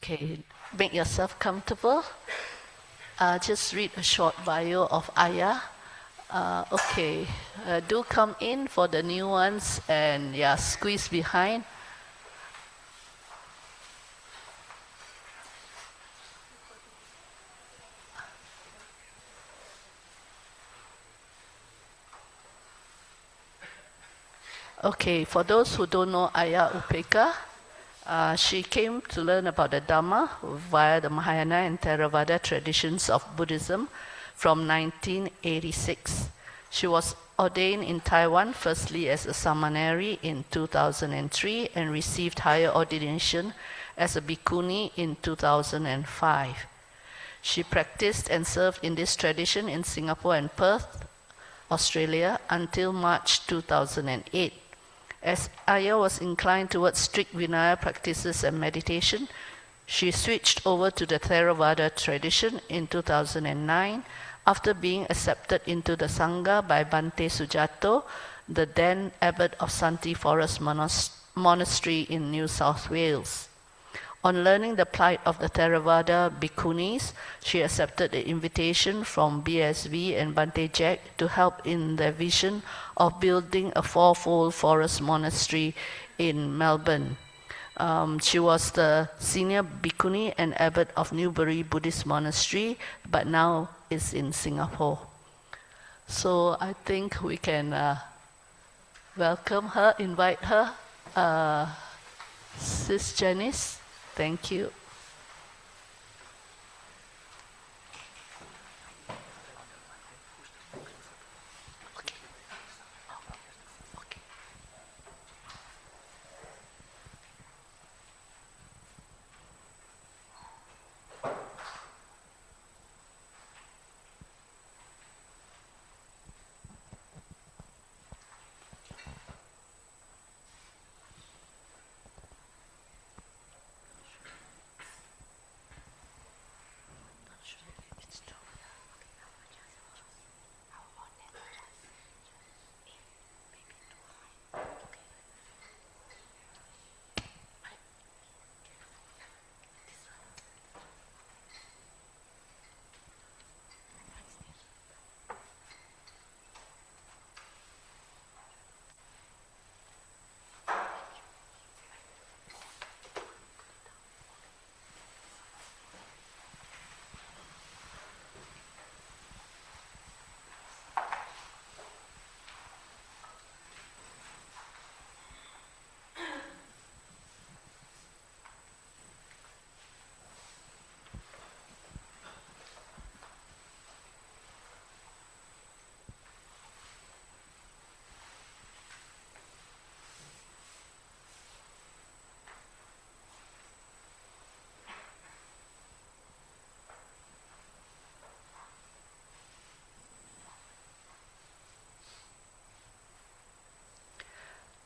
Okay, make yourself comfortable. Just read a short bio of Ayya. Do come in for the new ones and squeeze behind. Okay, for those who don't know Ayya Upekkha, she came to learn about the Dhamma via the Mahayana and Theravada traditions of Buddhism from 1986. She was ordained in Taiwan firstly as a samaneri in 2003 and received higher ordination as a Bhikkhuni in 2005. She practiced and served in this tradition in Singapore and Perth, Australia until March 2008. As Ayya was inclined towards strict Vinaya practices and meditation, she switched over to the Theravada tradition in 2009 after being accepted into the Sangha by Bhante Sujato, the then abbot of Santi Forest Monastery in New South Wales. On learning the plight of the Theravada Bhikkhunis, she accepted the invitation from BSV and Bhante Jack to help in their vision of building a fourfold forest monastery in Melbourne. She was the senior Bhikkhuni and abbot of Newbury Buddhist Monastery, but now is in Singapore. So I think we can welcome her, invite her. Sis Janice. Thank you.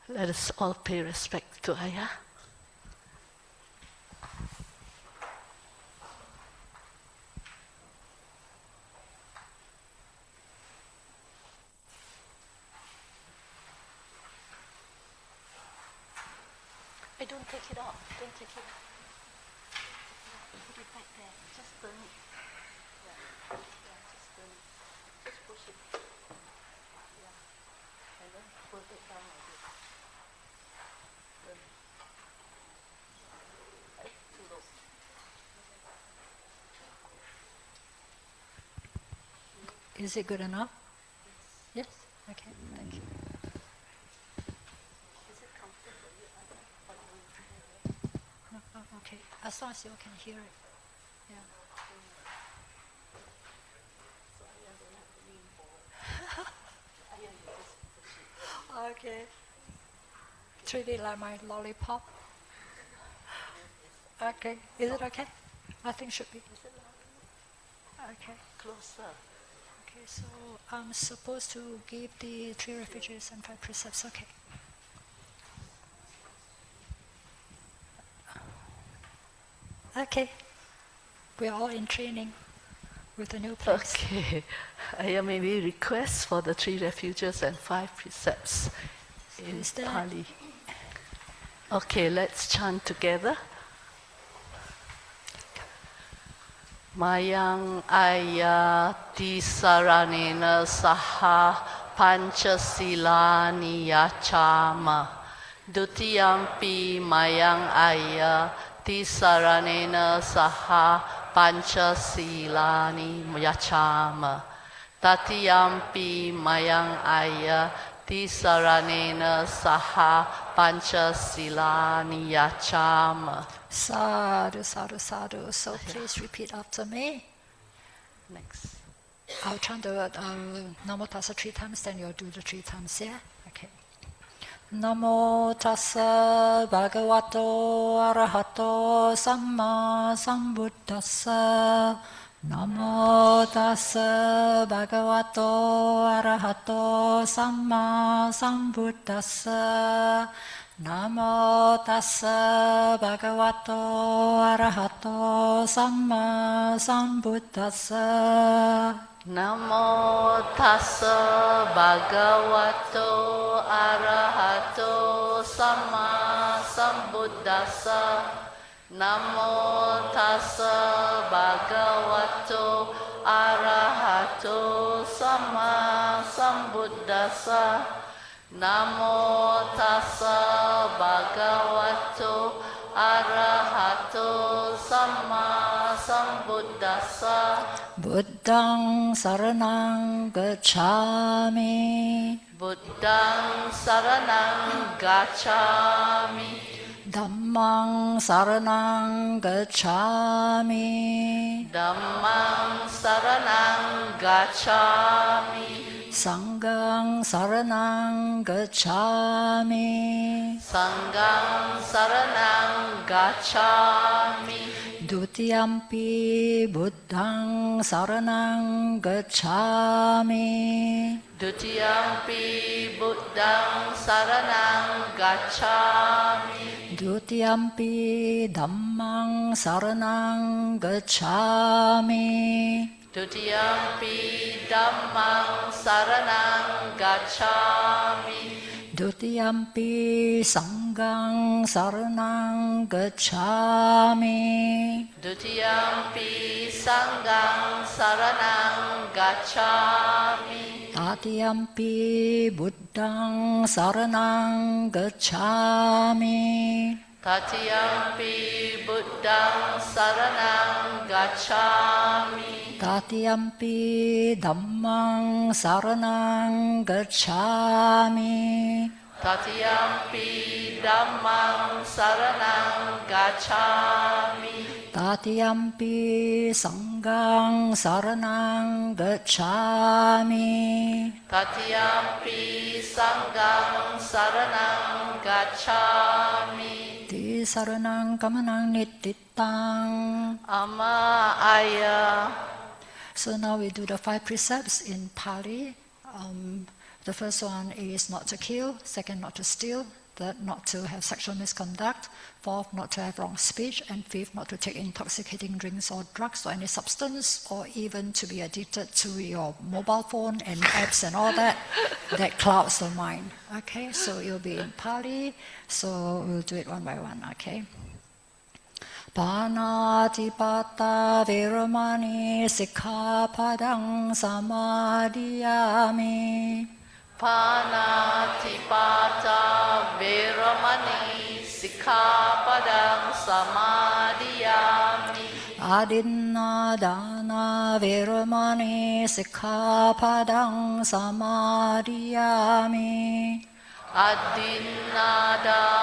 Let us all pay respect to Ayya. Hey, don't take it off. Don't take it off. Put it back there. Just turn it. Just turn it. Just push it. Yeah. And then pull it down like this. Is it good enough? Yes? Okay, thank you. Is it comfortable for you? Okay, as long as you can hear it. Yeah. Okay. Treat it like my lollipop. Okay, is it okay? I think should be. Okay. Closer. Okay, so I'm supposed to give the 3 refuges and 5 precepts, okay. Okay, we're all in training with the new place. Okay, Ayya maybe requests for the 3 refuges and 5 precepts in Pali. Okay, let's chant together. Mayang Ayya Tisaranena Saha Panchasilani Yachama Dutiyampi Mayang Ayya Tisaranena Saha Panchasilani Yachama Tatiyampi Mayang Ayya Tisaranena Saha Panchasilani Yachama. Sadhu, sadhu, sadhu. So please repeat after me. Next. I'll chant the Namo Tassa 3 times, then you'll do the 3 times, yeah? Okay. Namo Tassa Bhagavato Arahato Samma Sambuddhassa. Namo Tassa Bhagavato Arahato Samma Sambuddhassa. Namo Tassa Bhagavato Arahato Samma Sambuddhassa. Namo Tassa Bhagavato Arahato Samma Sambuddhassa. Namo Tassa Bhagavato Arahato Samma Sambuddhassa. Namo Tassa Bhagavato Arahato Samma Sambuddhassa. Buddhang Saranang Gacchami. Buddhang Saranang Gacchami. Dhammang Saranang Gacchami. Dhammang Saranang Gacchami. Sanghang Saranang Gacchami. Sanghang Saranang Gacchami. Dutiyampi Buddhang Saranang Gacchami. Dutiyampi Buddhang Saranang Gacchami. Dutiyampi Dhammang Saranang Gacchami. Dutiyampi Dhammang Saranang Gacchami. Dutiyampi Sanghang Saranang Gacchami. Dutiyampi Sanghang Saranang Gacchami. Tatiyampi Buddhang Saranang Gacchami. Tatiyampi Buddhang Saranang Gacchami. Tatiyampi Dhammang Saranang Gacchami. Tatiyampi Dhammang Saranang Gacchami. Tatiyampi Sanghang Saranang Gacchami. Tatiyampi Sanghang Saranang Gacchami. Saranang Kamanang Nittitang. Amma Ayya. So now we do the 5 precepts in Pali. The first one is not to kill, second not to steal, third not to have sexual misconduct, fourth not to have wrong speech, and fifth not to take intoxicating drinks or drugs or any substance, or even to be addicted to your mobile phone and apps and all that clouds the mind. Okay, so it'll be in Pali, so we'll do it one by one, okay? Panatipata Veramani Sikkhapadang Samadhiyami. Panatipata Veramani Sikkhapadang Samadhiyami. Adinadana Veramani Sikkhapadang Samadhiyami. Adinadana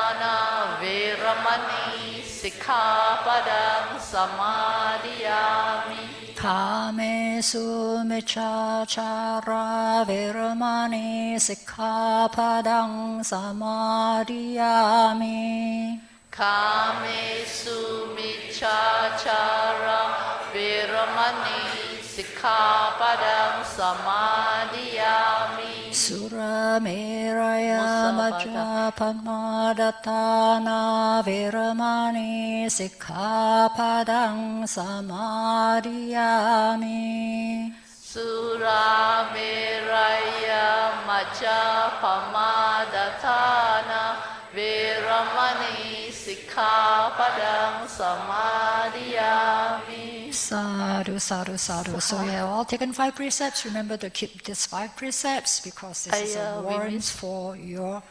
Veramani Sikkhapadang Samadhiyami. Kamesu Miccācara Veramani Sikkhapadang Samadhiyami. Kamesu Miccācara Veramani Sikkhapadang Samadhiyami. Surameraya Majjapamadatthana Veramani Sikkhapadang Samadhiyami. Surameraya Majjapamadatthana Veramani Sikkhapadang Samadhiyami. Sadhu, sadhu, sadhu. So we have all taken 5 precepts. Remember to keep these 5 precepts because this is a warrant for your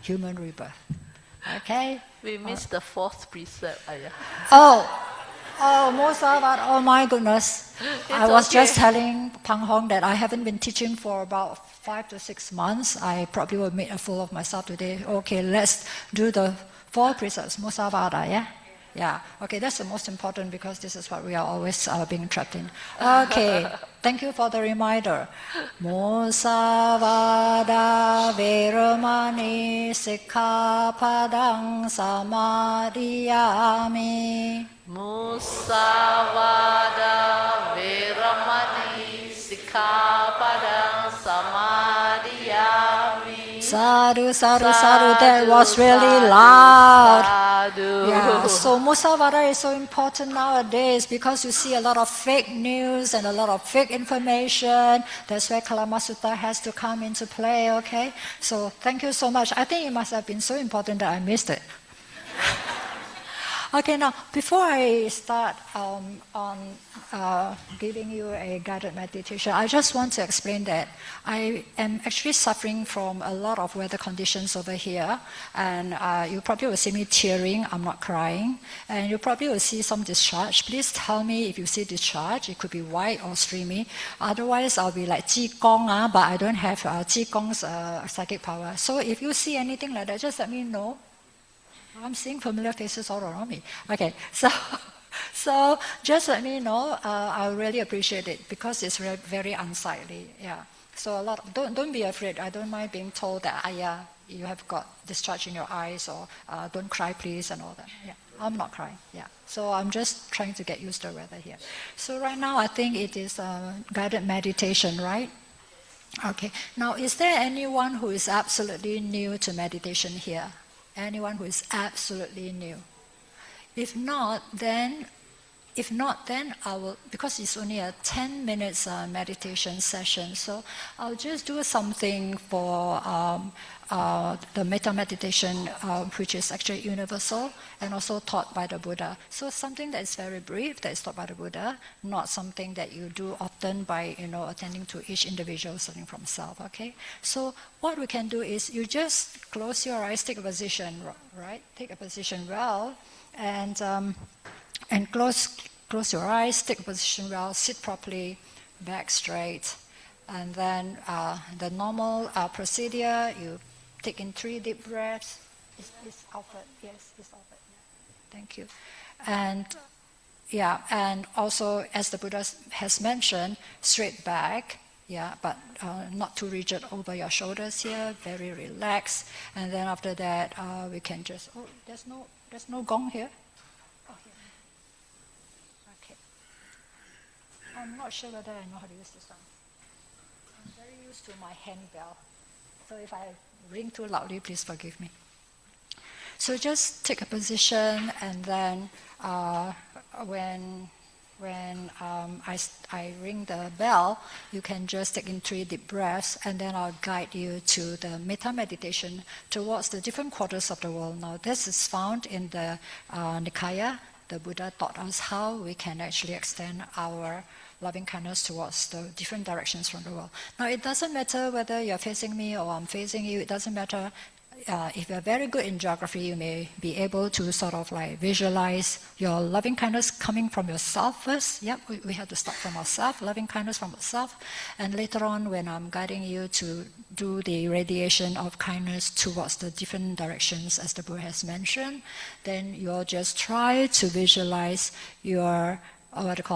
human rebirth. Okay? We missed the 4th precept, Ayya. Musavat, oh my goodness. I was just telling Pang Hong that I haven't been teaching for about 5 to 6 months. I probably will make a fool of myself today. Okay, let's do the 4 precepts. Musavada, yeah? Yeah, okay, that's the most important because this is what we are always being trapped in. Okay, thank you for the reminder. Musavada Veramani Sikkhapadang Samadhiyami. Musavada Veramani Sikkhapadang Samadhiyami. Sadhu, sadhu, sadhu, that was really loud. Sadhu. Yeah, so Musavada is so important nowadays because you see a lot of fake news and a lot of fake information. That's where Kalama Sutta has to come into play, okay? So thank you so much. I think it must have been so important that I missed it. Okay, now, before I start giving you a guided meditation, I just want to explain that I am actually suffering from a lot of weather conditions over here, and you probably will see me tearing. I'm not crying, and you probably will see some discharge. Please tell me if you see discharge. It could be white or streamy. Otherwise, I'll be like Qigong, but I don't have Qigong's psychic power. So if you see anything like that, just let me know. I'm seeing familiar faces all around me. Okay, so just let me know. I really appreciate it because it's very unsightly. Yeah. So don't be afraid. I don't mind being told that you have got discharge in your eyes, or don't cry please and all that. Yeah. I'm not crying. Yeah. So I'm just trying to get used to the weather here. So right now I think it is guided meditation, right? Okay. Now, is there anyone who is absolutely new to meditation here? Anyone who is absolutely new? If not, then I will, because it's only a 10 minutes meditation session, so I'll just do something for the metta meditation, which is actually universal and also taught by the Buddha. So something that is very brief, that is taught by the Buddha, not something that you do often by attending to each individual starting from self. Okay. So what we can do is you just close your eyes, take a position, right? Take a position well, and close your eyes, take a position well, sit properly, back straight, and then the normal procedure, you take in 3 deep breaths. Is Alfred? Yes, it's Alfred. Yeah. Thank you. And and also, as the Buddha has mentioned, straight back, but not too rigid over your shoulders here, very relaxed. And then after that, we can just, there's no gong here. Okay. I'm not sure whether I know how to use this one. I'm very used to my hand bell. So if I ring too loudly, please forgive me. So just take a position, and then when I ring the bell, you can just take in 3 deep breaths, and then I'll guide you to the metta meditation towards the different quarters of the world. Now, this is found in the Nikaya. The Buddha taught us how we can actually extend our loving kindness towards the different directions from the world. Now, it doesn't matter whether you're facing me or I'm facing you. It doesn't matter. If you're very good in geography, you may be able to sort of like visualize your loving kindness coming from yourself first. Yep, we have to start from ourselves, loving kindness from ourselves. And later on, when I'm guiding you to do the radiation of kindness towards the different directions, as the Buddha has mentioned, then you'll just try to visualize your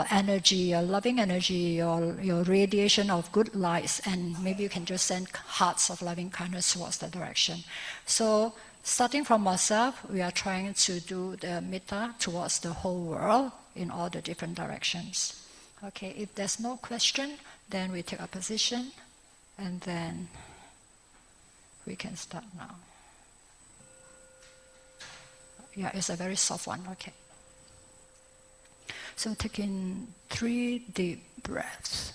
energy, your loving energy, your radiation of good lights, and maybe you can just send hearts of loving kindness towards that direction. So, starting from ourselves, we are trying to do the metta towards the whole world in all the different directions. Okay, if there's no question, then we take a position, and then we can start now. Yeah, it's a very soft one, okay. So take in 3 deep breaths.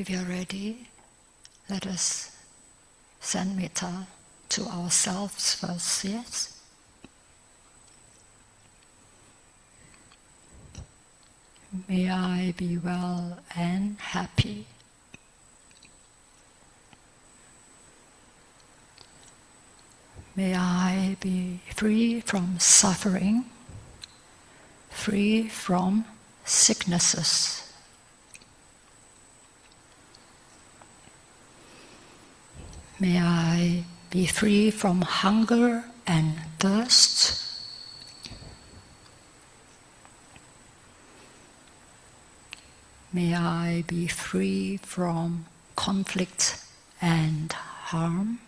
If you're ready, let us send metta to ourselves first, yes? May I be well and happy. May I be free from suffering, free from sicknesses. May I be free from hunger and thirst. May I be free from conflict and harm.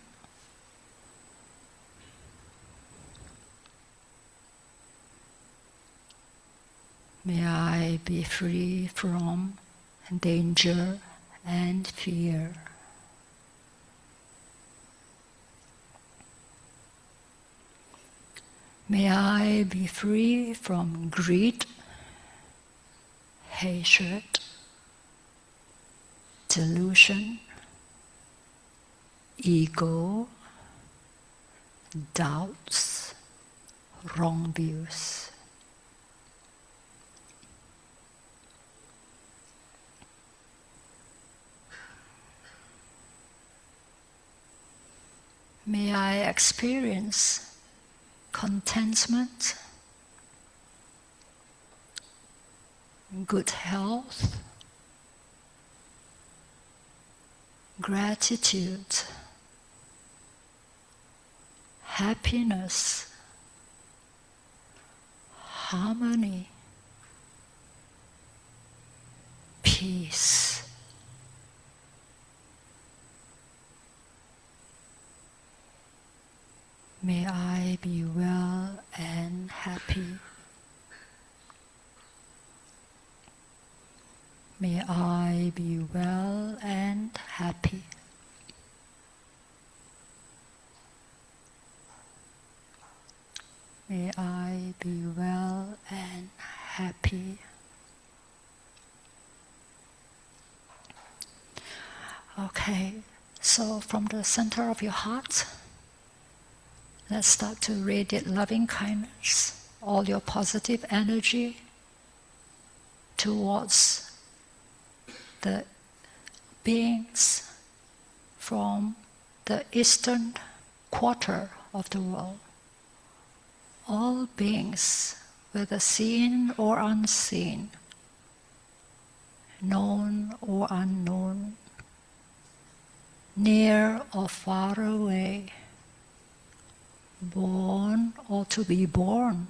May I be free from danger and fear. May I be free from greed, hatred, delusion, ego, doubts, wrong views. May I experience contentment, good health, gratitude, happiness, harmony, peace. May I be well and happy. May I be well and happy. May I be well and happy. Okay, so from the center of your heart, let's start to radiate loving kindness, all your positive energy towards the beings from the eastern quarter of the world. All beings, whether seen or unseen, known or unknown, near or far away, born or to be born.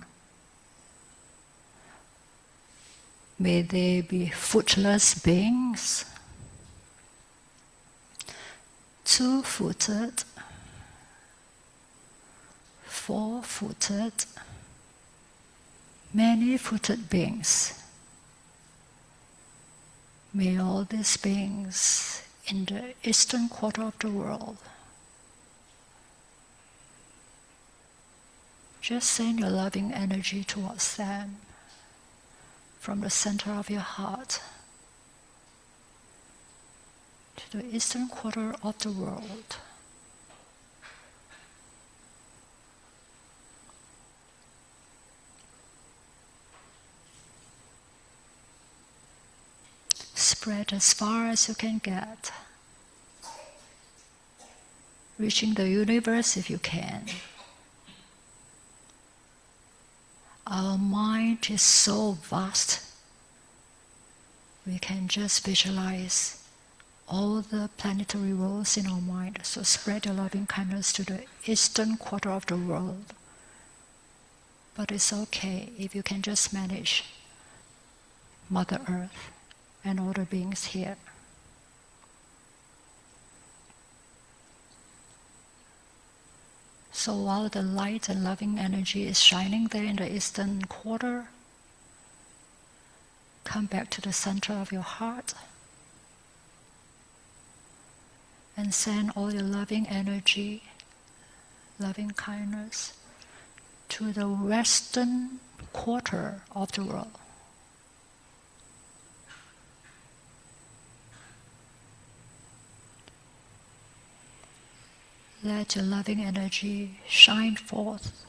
May they be footless beings, two-footed, four-footed, many-footed beings. May all these beings in the eastern quarter of the world just send your loving energy towards them from the center of your heart to the eastern quarter of the world. Spread as far as you can get, reaching the universe if you can. Our mind is so vast, we can just visualize all the planetary worlds in our mind. So spread your loving kindness to the eastern quarter of the world. But it's okay if you can just manage Mother Earth and all the beings here. So while the light and loving energy is shining there in the eastern quarter, come back to the center of your heart and send all your loving energy, loving kindness to the western quarter of the world. Let your loving energy shine forth.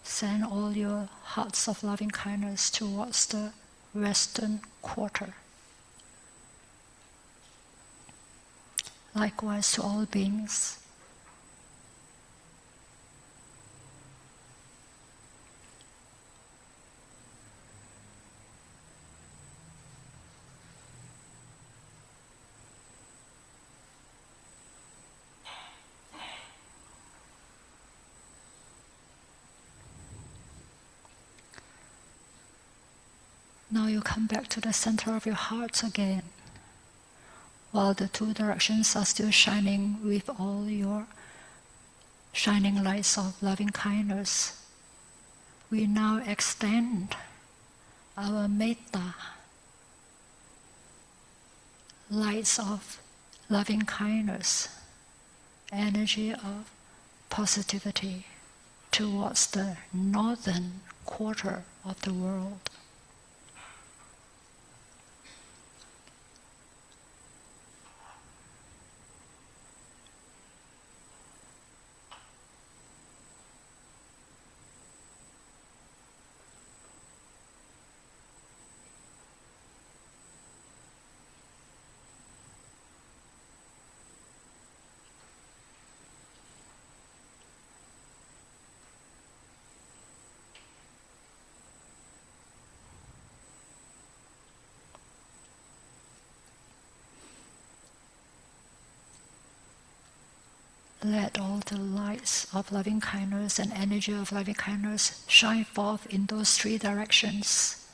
Send all your hearts of loving kindness towards the western quarter. Likewise to all beings. Now you come back to the center of your heart again, while the two directions are still shining with all your shining lights of loving kindness. We now extend our metta, lights of loving kindness, energy of positivity towards the northern quarter of the world. Let all the lights of loving kindness and energy of loving kindness shine forth in those three directions.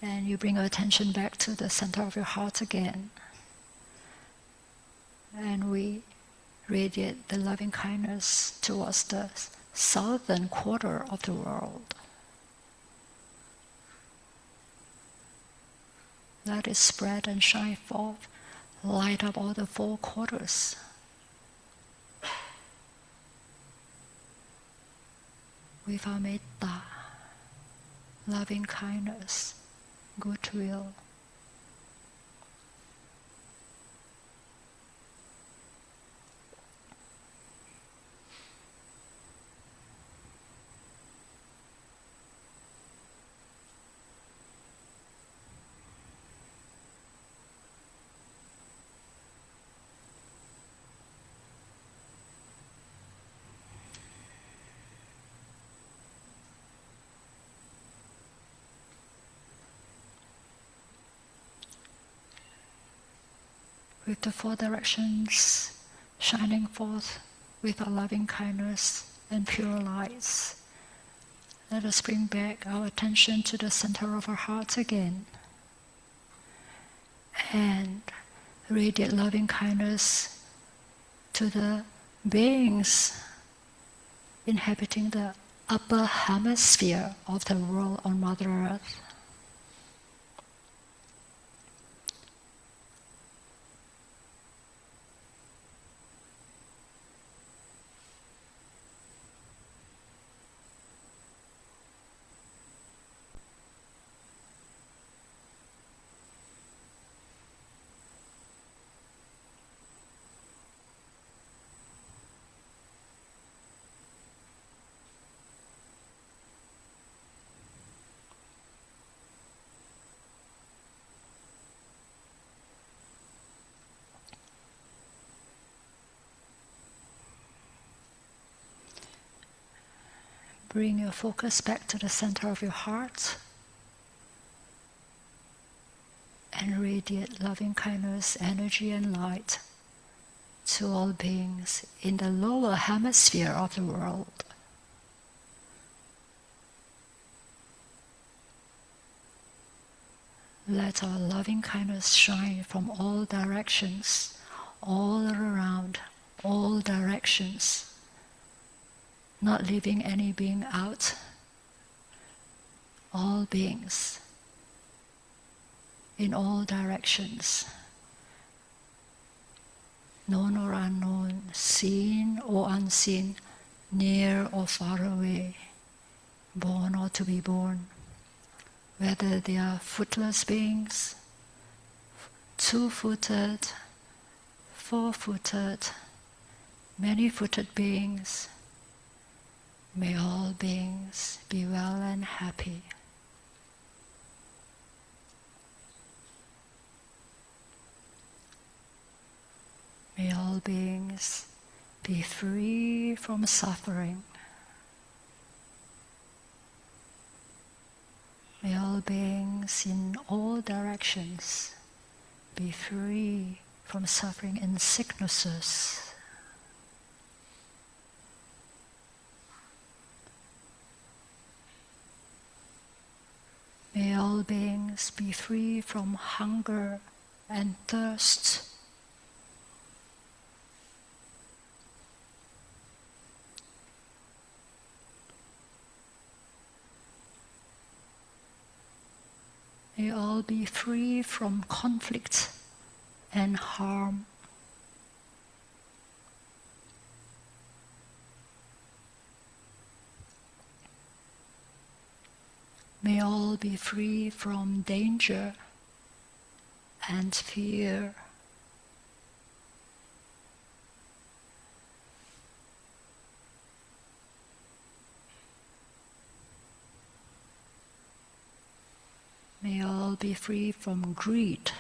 And you bring your attention back to the center of your heart again. And we radiate the loving kindness towards the southern quarter of the world. Let it spread and shine forth. Light up all the four quarters. With our metta, loving kindness, goodwill. With the four directions shining forth with our loving kindness and pure lights, let us bring back our attention to the center of our heart again and radiate loving kindness to the beings inhabiting the upper hemisphere of the world on Mother Earth. Bring your focus back to the center of your heart and radiate loving kindness, energy and light to all beings in the lower hemisphere of the world. Let our loving kindness shine from all directions, all around, all directions, not leaving any being out, all beings, in all directions, known or unknown, seen or unseen, near or far away, born or to be born, whether they are footless beings, two-footed, four-footed, many-footed beings, may all beings be well and happy. May all beings be free from suffering. May all beings in all directions be free from suffering in sicknesses. May all beings be free from hunger and thirst. May all be free from conflict and harm. May all be free from danger and fear. May all be free from greed,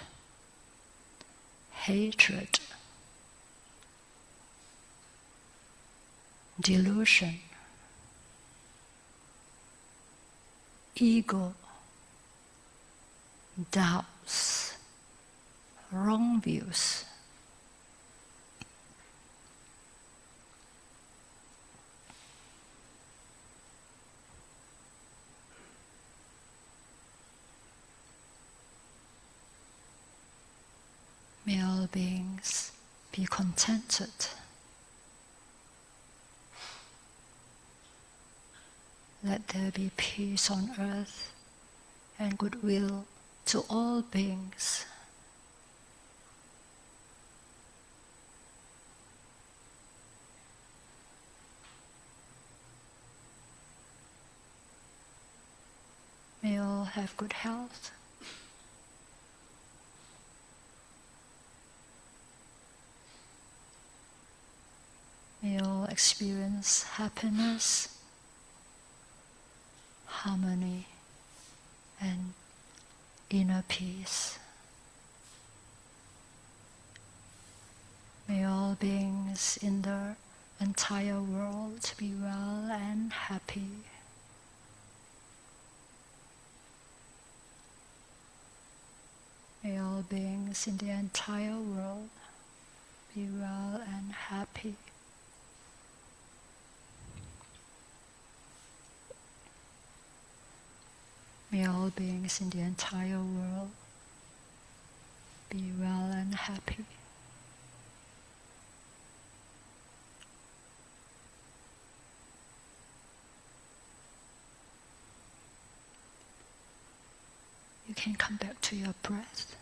hatred, delusion, ego, doubts, wrong views. May all beings be contented. Let there be peace on earth and goodwill to all beings. May all have good health. May all experience happiness, harmony, and inner peace. May all beings in the entire world be well and happy. May all beings in the entire world be well and happy. May all beings in the entire world be well and happy. You can come back to your breath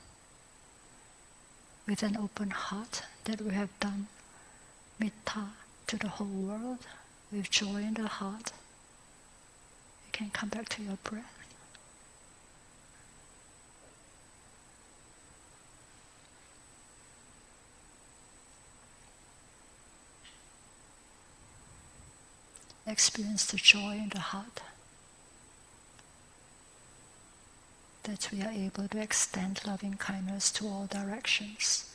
with an open heart that we have done metta to the whole world with joy in the heart. You can come back to your breath. Experience the joy in the heart that we are able to extend loving kindness to all directions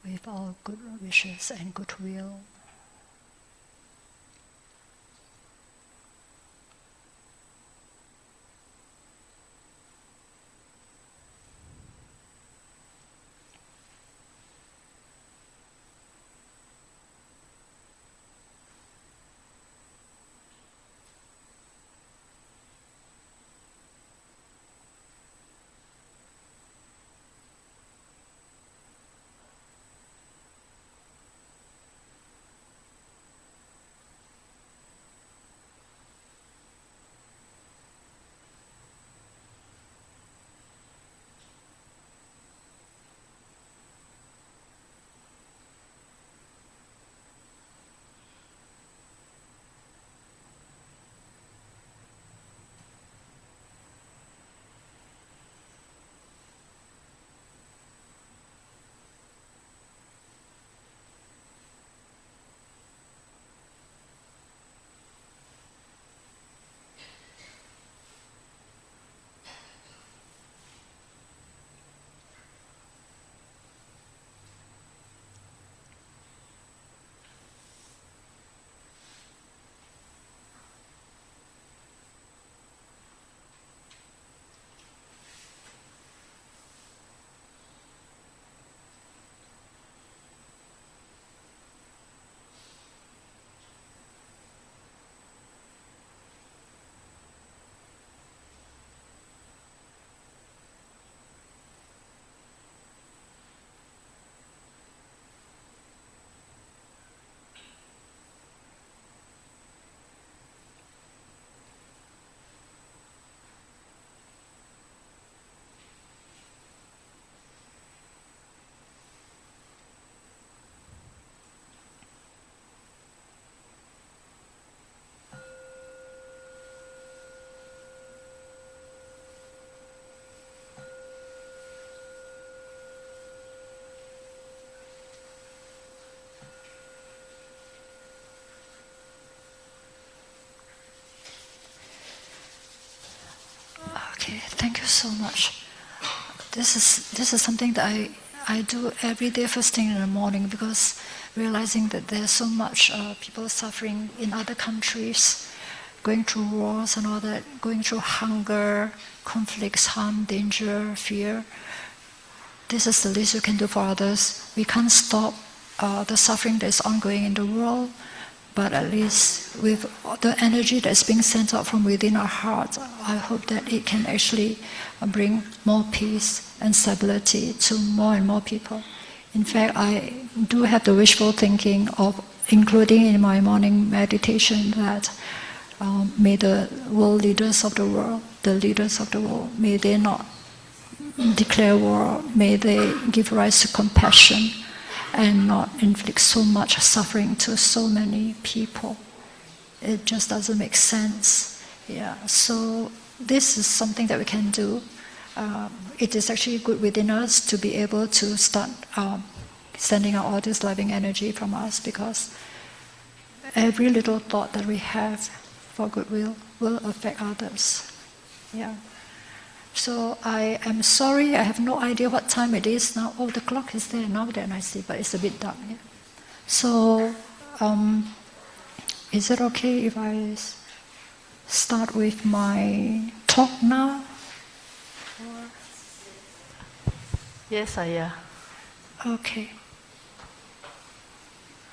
with all good wishes and goodwill. Okay, thank you so much. This is something that I do every day first thing in the morning, because realizing that there's so much people suffering in other countries, going through wars and all that, going through hunger, conflicts, harm, danger, fear. This is the least we can do for others. We can't stop the suffering that is ongoing in the world, but at least with the energy that's being sent out from within our hearts, I hope that it can actually bring more peace and stability to more and more people. In fact, I do have the wishful thinking of including in my morning meditation that may the world leaders of the world, may they not declare war, may they give rise to compassion and not inflict so much suffering to so many people. It just doesn't make sense. Yeah. So this is something that we can do. It is actually good within us to be able to start sending out all this loving energy from us, because every little thought that we have for goodwill will affect others. Yeah. So I am sorry, I have no idea what time it is now. Oh, the clock is there now that I see, but it's a bit dark. Yeah? So, is it okay if I start with my talk now? Yes, Ayya. Okay.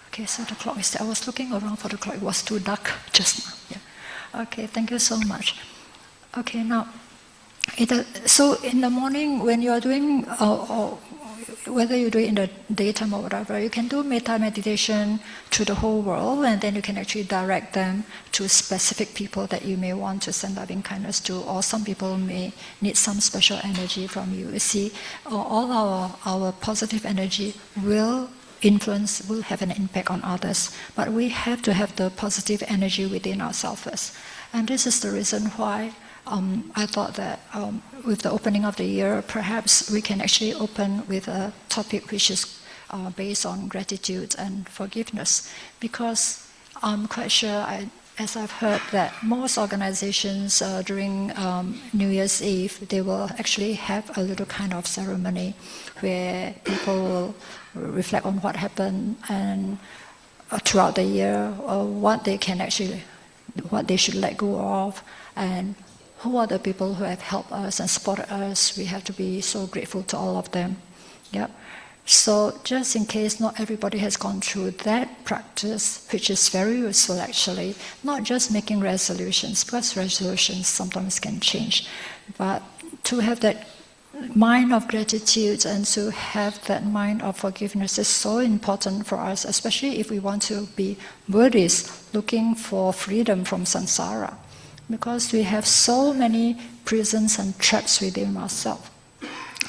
Okay, so the clock is there. I was looking around for the clock. It was too dark just now. Yeah. Okay, thank you so much. Okay, now, so in the morning when you are doing, or whether you do it in the daytime or whatever, you can do metta meditation to the whole world, and then you can actually direct them to specific people that you may want to send loving kindness to, or some people may need some special energy from you. You see, all our positive energy will have an impact on others, but we have to have the positive energy within ourselves first. And this is the reason why I thought that with the opening of the year, perhaps we can actually open with a topic which is based on gratitude and forgiveness, because I'm quite sure, as I've heard, that most organizations during New Year's Eve, they will actually have a little kind of ceremony where people will reflect on what happened and throughout the year, what they should let go of, and who are the people who have helped us and supported us. We have to be so grateful to all of them. Yeah. So just in case not everybody has gone through that practice, which is very useful actually, not just making resolutions, because resolutions sometimes can change, but to have that mind of gratitude and to have that mind of forgiveness is so important for us, especially if we want to be Buddhists looking for freedom from samsara, because we have so many prisons and traps within ourselves.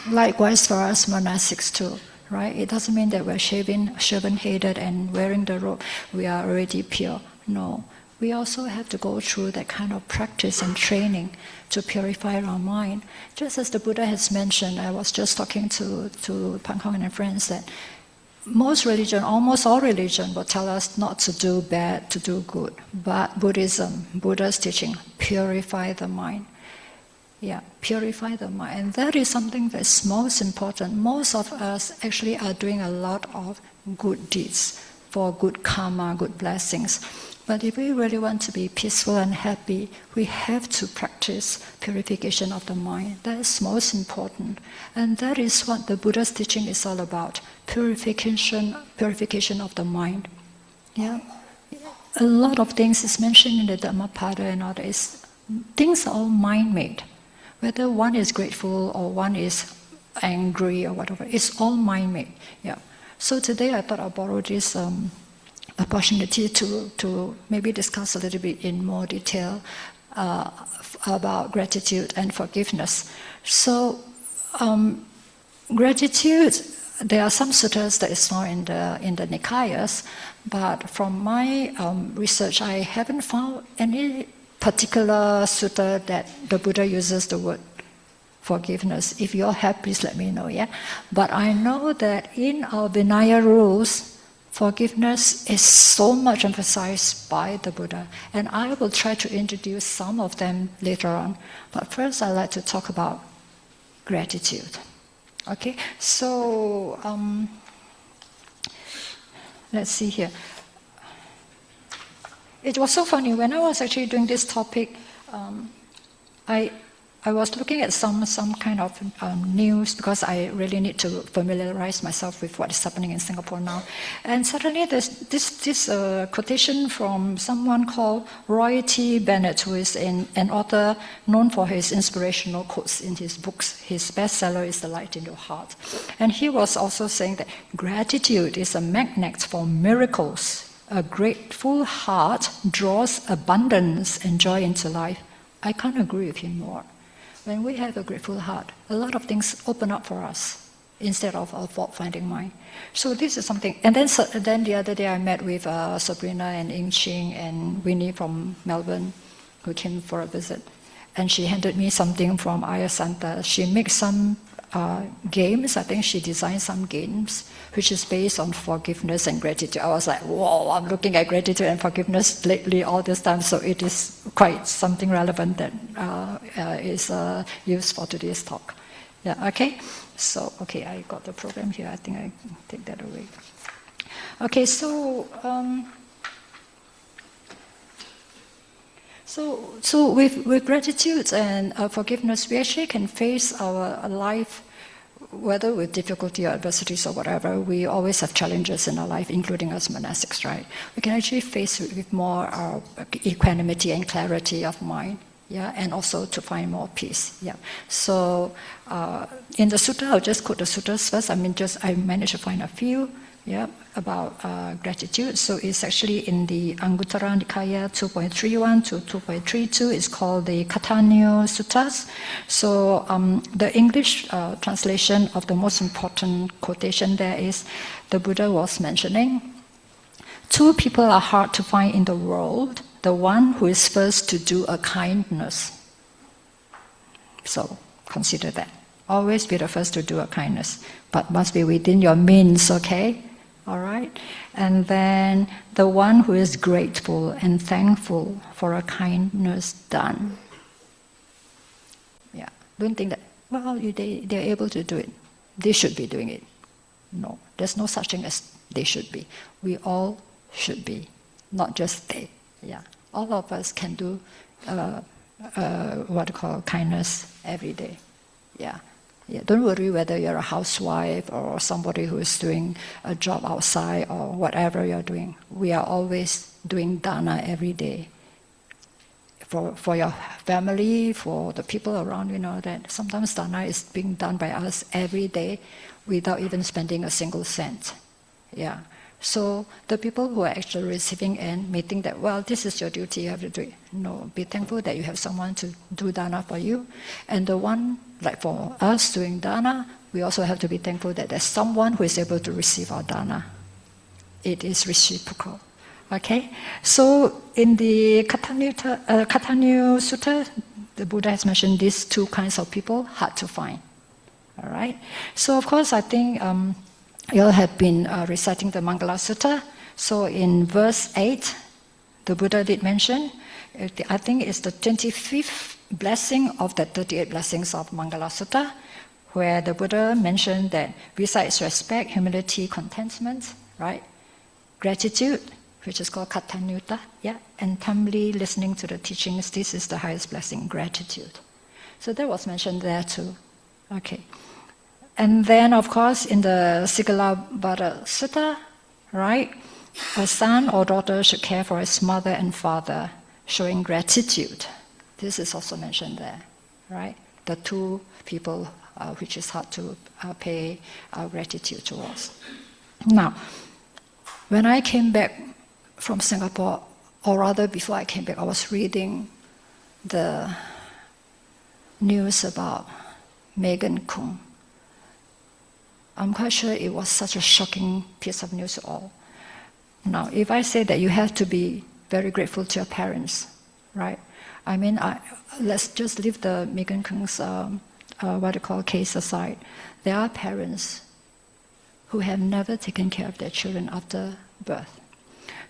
Likewise for us monastics too, right? It doesn't mean that we're shaven-headed and wearing the robe, we are already pure. No. We also have to go through that kind of practice and training to purify our mind. Just as the Buddha has mentioned, I was just talking to Pang Hong and friends that most religion, almost all religion, will tell us not to do bad, to do good. But Buddhism, Buddha's teaching, purify the mind. Yeah, purify the mind. And that is something that's most important. Most of us actually are doing a lot of good deeds for good karma, good blessings. But if we really want to be peaceful and happy, we have to practice purification of the mind. That is most important. And that is what the Buddha's teaching is all about. Purification of the mind. Yeah. A lot of things is mentioned in the Dhammapada and all that. Things are all mind-made. Whether one is grateful or one is angry or whatever, it's all mind-made. Yeah. So today I thought I'll borrow this opportunity to maybe discuss a little bit in more detail about gratitude and forgiveness. So gratitude, there are some suttas that is found in the Nikayas, but from my research, I haven't found any particular sutta that the Buddha uses the word forgiveness. If you all have, please let me know. Yeah, but I know that in our Vinaya rules, forgiveness is so much emphasized by the Buddha, and I will try to introduce some of them later on. But first, I'd like to talk about gratitude. Okay, so let's see here. It was so funny, when I was actually doing this topic, I was looking at some kind of news, because I really need to familiarize myself with what is happening in Singapore now. And suddenly there's this quotation from someone called Roy T. Bennett, who is an author known for his inspirational quotes in his books. His bestseller is The Light in Your Heart. And he was also saying that gratitude is a magnet for miracles. A grateful heart draws abundance and joy into life. I can't agree with him more. When we have a grateful heart, a lot of things open up for us instead of a fault-finding mind. So this is something. And then the other day I met with Sabrina and Ying Ching and Winnie from Melbourne, who came for a visit. And she handed me something from Ayya Santa. She makes some games. I think she designed some games, which is based on forgiveness and gratitude. I was like, whoa, I'm looking at gratitude and forgiveness lately all this time, so it is quite something relevant that is used for today's talk. Yeah, okay? So, okay, I got the program here. I think I can take that away. Okay, so with gratitude and forgiveness, we actually can face our life, whether with difficulty or adversities or whatever. We always have challenges in our life, including as monastics, right? We can actually face it with more equanimity and clarity of mind, yeah, and also to find more peace, yeah. So in the sutta, I'll just quote the suttas first. I managed to find a few. Yeah, about gratitude. So it's actually in the Anguttara Nikaya 2.31 to 2.32. It's called the Kathānyo Suttas. So the English translation of the most important quotation there is, the Buddha was mentioning, two people are hard to find in the world. The one who is first to do a kindness. So consider that. Always be the first to do a kindness, but must be within your means, okay? All right? And then the one who is grateful and thankful for a kindness done. Yeah. Don't think that, well, they're able to do it. They should be doing it. No. There's no such thing as they should be. We all should be, not just they. Yeah. All of us can do what you call kindness every day. Yeah. Yeah, don't worry whether you're a housewife or somebody who is doing a job outside or whatever you're doing. We are always doing dana every day. For your family, for the people around, you know that sometimes dana is being done by us every day without even spending a single cent. Yeah. So the people who are actually receiving end may think that, well, this is your duty, you have to do it. No, be thankful that you have someone to do dana for you. And the one, like for us doing dana, we also have to be thankful that there's someone who is able to receive our dana. It is reciprocal. Okay? So in the Kathānyo Sutta, the Buddha has mentioned these two kinds of people, hard to find. All right? So of course, I think you all have been reciting the Mangala Sutta. So in verse 8, the Buddha did mention, I think it's the 25th blessing of the 38 blessings of Mangala Sutta, where the Buddha mentioned that besides respect, humility, contentment, right, gratitude, which is called Kathānyutta, yeah, and timely listening to the teachings, this is the highest blessing, gratitude. So that was mentioned there too. Okay. And then, of course, in the Sigalovada Sutta, right, a son or daughter should care for his mother and father, showing gratitude. This is also mentioned there, right? The two people which is hard to pay our gratitude towards. Now, when I came back from Singapore, or rather before I came back, I was reading the news about Megan Kung. I'm quite sure it was such a shocking piece of news to all. Now, if I say that you have to be very grateful to your parents, right? I mean, let's just leave the Megan Kung's case aside. There are parents who have never taken care of their children after birth.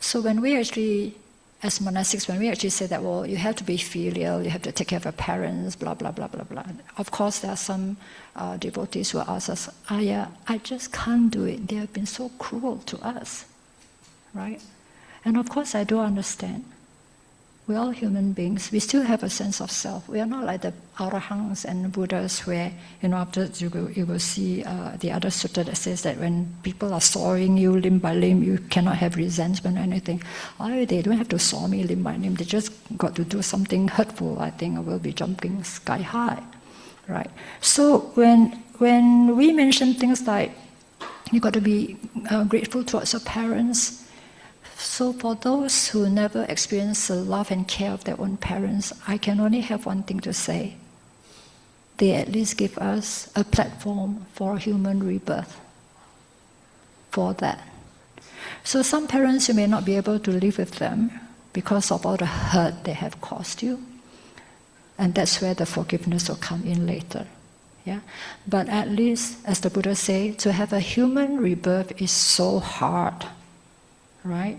So when we actually, as monastics, when we actually say that, well, you have to be filial, you have to take care of your parents, blah, blah, blah, blah, blah. Of course, there are some devotees who ask us, Ayya, I just can't do it. They have been so cruel to us, right? And of course, I do understand. We're all human beings. We still have a sense of self. We are not like the arahants and Buddhas where, after you will see the other sutta that says that when people are sawing you limb by limb, you cannot have resentment or anything. Oh, they don't have to saw me limb by limb. They just got to do something hurtful, I think I will be jumping sky high, right? So when we mention things like you got to be grateful towards your parents, so for those who never experience the love and care of their own parents, I can only have one thing to say. They at least give us a platform for human rebirth for that. So some parents, you may not be able to live with them because of all the hurt they have caused you. And that's where the forgiveness will come in later. Yeah? But at least, as the Buddha said, to have a human rebirth is so hard. Right?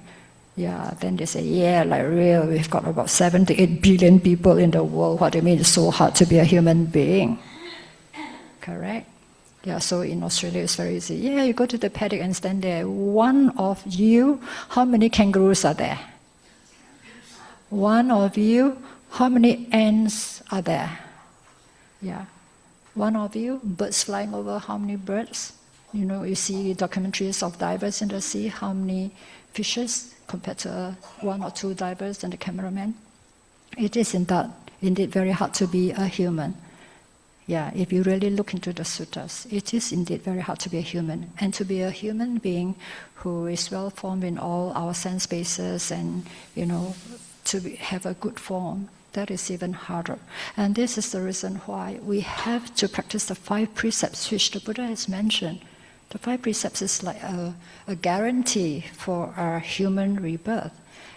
Yeah, then they say, yeah, like real, we've got about 7 to 8 billion people in the world. What do you mean it's so hard to be a human being? Correct? Yeah, so in Australia it's very easy. Yeah, you go to the paddock and stand there. One of you, how many kangaroos are there? One of you, how many ants are there? Yeah. One of you, birds flying over, how many birds? You see documentaries of divers in the sea, how many fishes compared to 1 or 2 divers and the cameraman. It is indeed very hard to be a human. Yeah, if you really look into the suttas, it is indeed very hard to be a human. And to be a human being who is well formed in all our sense bases and, have a good form, that is even harder. And this is the reason why we have to practice the 5 precepts which the Buddha has mentioned. The 5 precepts is like a guarantee for our human rebirth.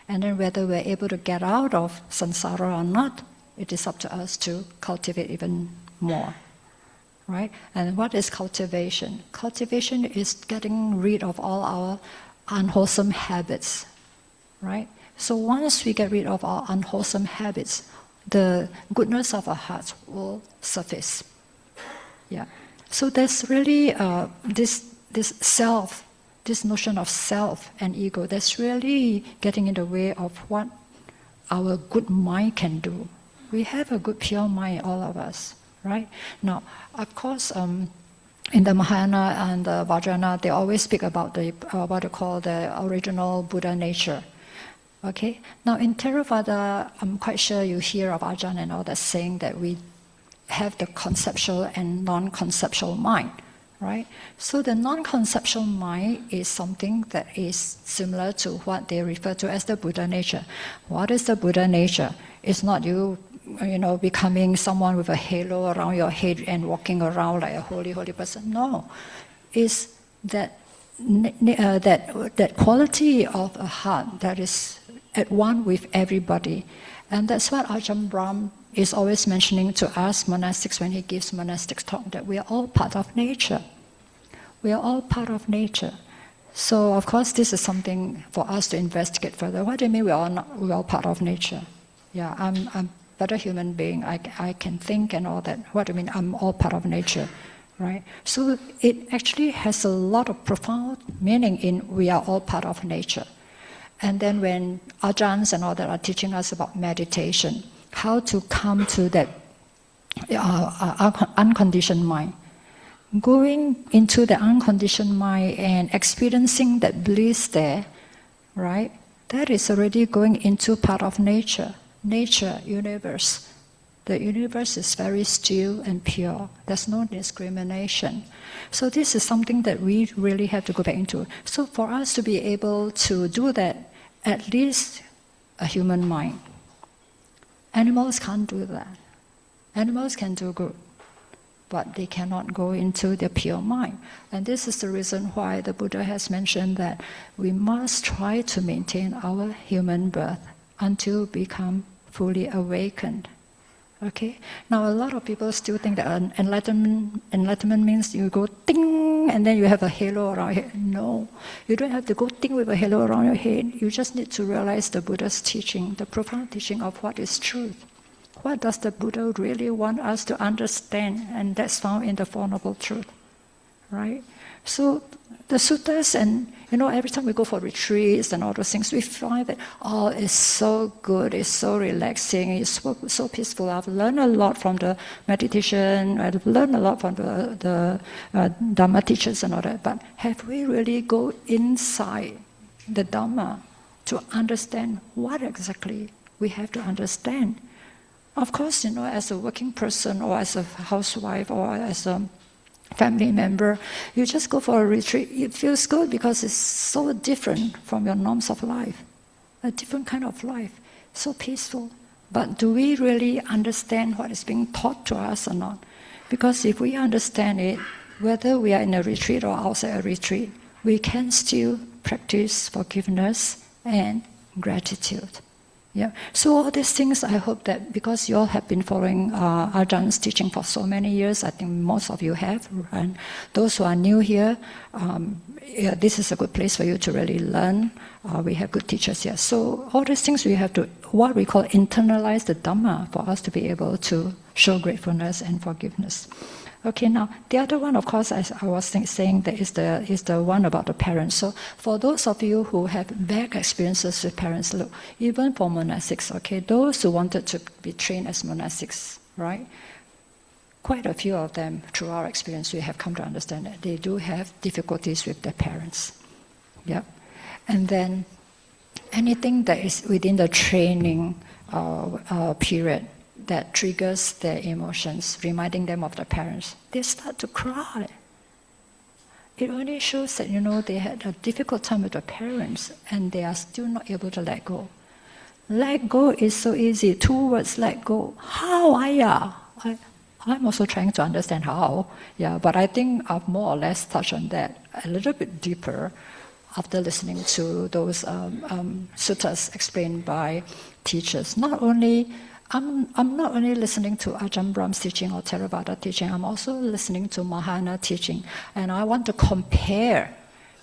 And then whether we're able to get out of samsara or not, it is up to us to cultivate even more. Right? And what is cultivation? Cultivation is getting rid of all our unwholesome habits. Right? So once we get rid of our unwholesome habits, the goodness of our hearts will surface. Yeah. So there's really this self, this notion of self and ego, that's really getting in the way of what our good mind can do. We have a good pure mind, all of us, right? Now, of course, in the Mahayana and the Vajrayana, they always speak about what they call the original Buddha nature. Okay? Now, in Theravada, I'm quite sure you hear of Ajahn and all that saying that we have the conceptual and non-conceptual mind, right? So the non-conceptual mind is something that is similar to what they refer to as the Buddha nature. What is the Buddha nature? It's not you becoming someone with a halo around your head and walking around like a holy person. No, it's that quality of a heart that is at one with everybody, and that's what Ajahn Brahm is always mentioning to us monastics when he gives monastic talk, that we are all part of nature. We are all part of nature. So of course this is something for us to investigate further. What do you mean we are all part of nature? Yeah, I'm a better human being. I can think and all that. What do you mean I'm all part of nature? Right? So it actually has a lot of profound meaning in we are all part of nature. And then when Ajahns and all that are teaching us about meditation, how to come to that unconditioned mind. Going into the unconditioned mind and experiencing that bliss there, right? That is already going into part of nature. Nature, universe. The universe is very still and pure. There's no discrimination. So this is something that we really have to go back into. So for us to be able to do that, at least a human mind. Animals can't do that. Animals can do good, but they cannot go into their pure mind. And this is the reason why the Buddha has mentioned that we must try to maintain our human birth until we become fully awakened. Okay. Now a lot of people still think that enlightenment means you go ding and then you have a halo around your head. No, you don't have to go ding with a halo around your head. You just need to realize the Buddha's teaching, the profound teaching of what is truth. What does the Buddha really want us to understand? And that's found in the Four Noble Truths, right? So the suttas, and every time we go for retreats and all those things, we find that, it's so good, it's so relaxing, it's so peaceful. I've learned a lot from the meditation, I've learned a lot from the Dhamma teachers and all that, but have we really go inside the Dhamma to understand what exactly we have to understand? Of course, as a working person or as a housewife or as a family member, you just go for a retreat. It feels good because it's so different from your norms of life, a different kind of life, so peaceful. But do we really understand what is being taught to us or not? Because if we understand it, whether we are in a retreat or outside a retreat, we can still practice forgiveness and gratitude. Yeah. So all these things, I hope that because you all have been following Ajahn's teaching for so many years, I think most of you have, and those who are new here, this is a good place for you to really learn. We have good teachers here. So all these things we have to, what we call internalize the Dhamma for us to be able to show gratefulness and forgiveness. Okay, now the other one, of course, as I was saying, that is the one about the parents. So for those of you who have bad experiences with parents, look, even for monastics, okay, those who wanted to be trained as monastics, right? Quite a few of them, through our experience, we have come to understand that they do have difficulties with their parents. Yeah, and then anything that is within the training period that triggers their emotions, reminding them of their parents, they start to cry. It only shows that, they had a difficult time with their parents and they are still not able to let go. Let go is so easy. 2 words, let go. How, Ayya? I'm also trying to understand how, but I think I've more or less touched on that a little bit deeper after listening to those suttas explained by teachers. I'm not only listening to Ajahn Brahm's teaching or Theravada teaching, I'm also listening to Mahayana teaching. And I want to compare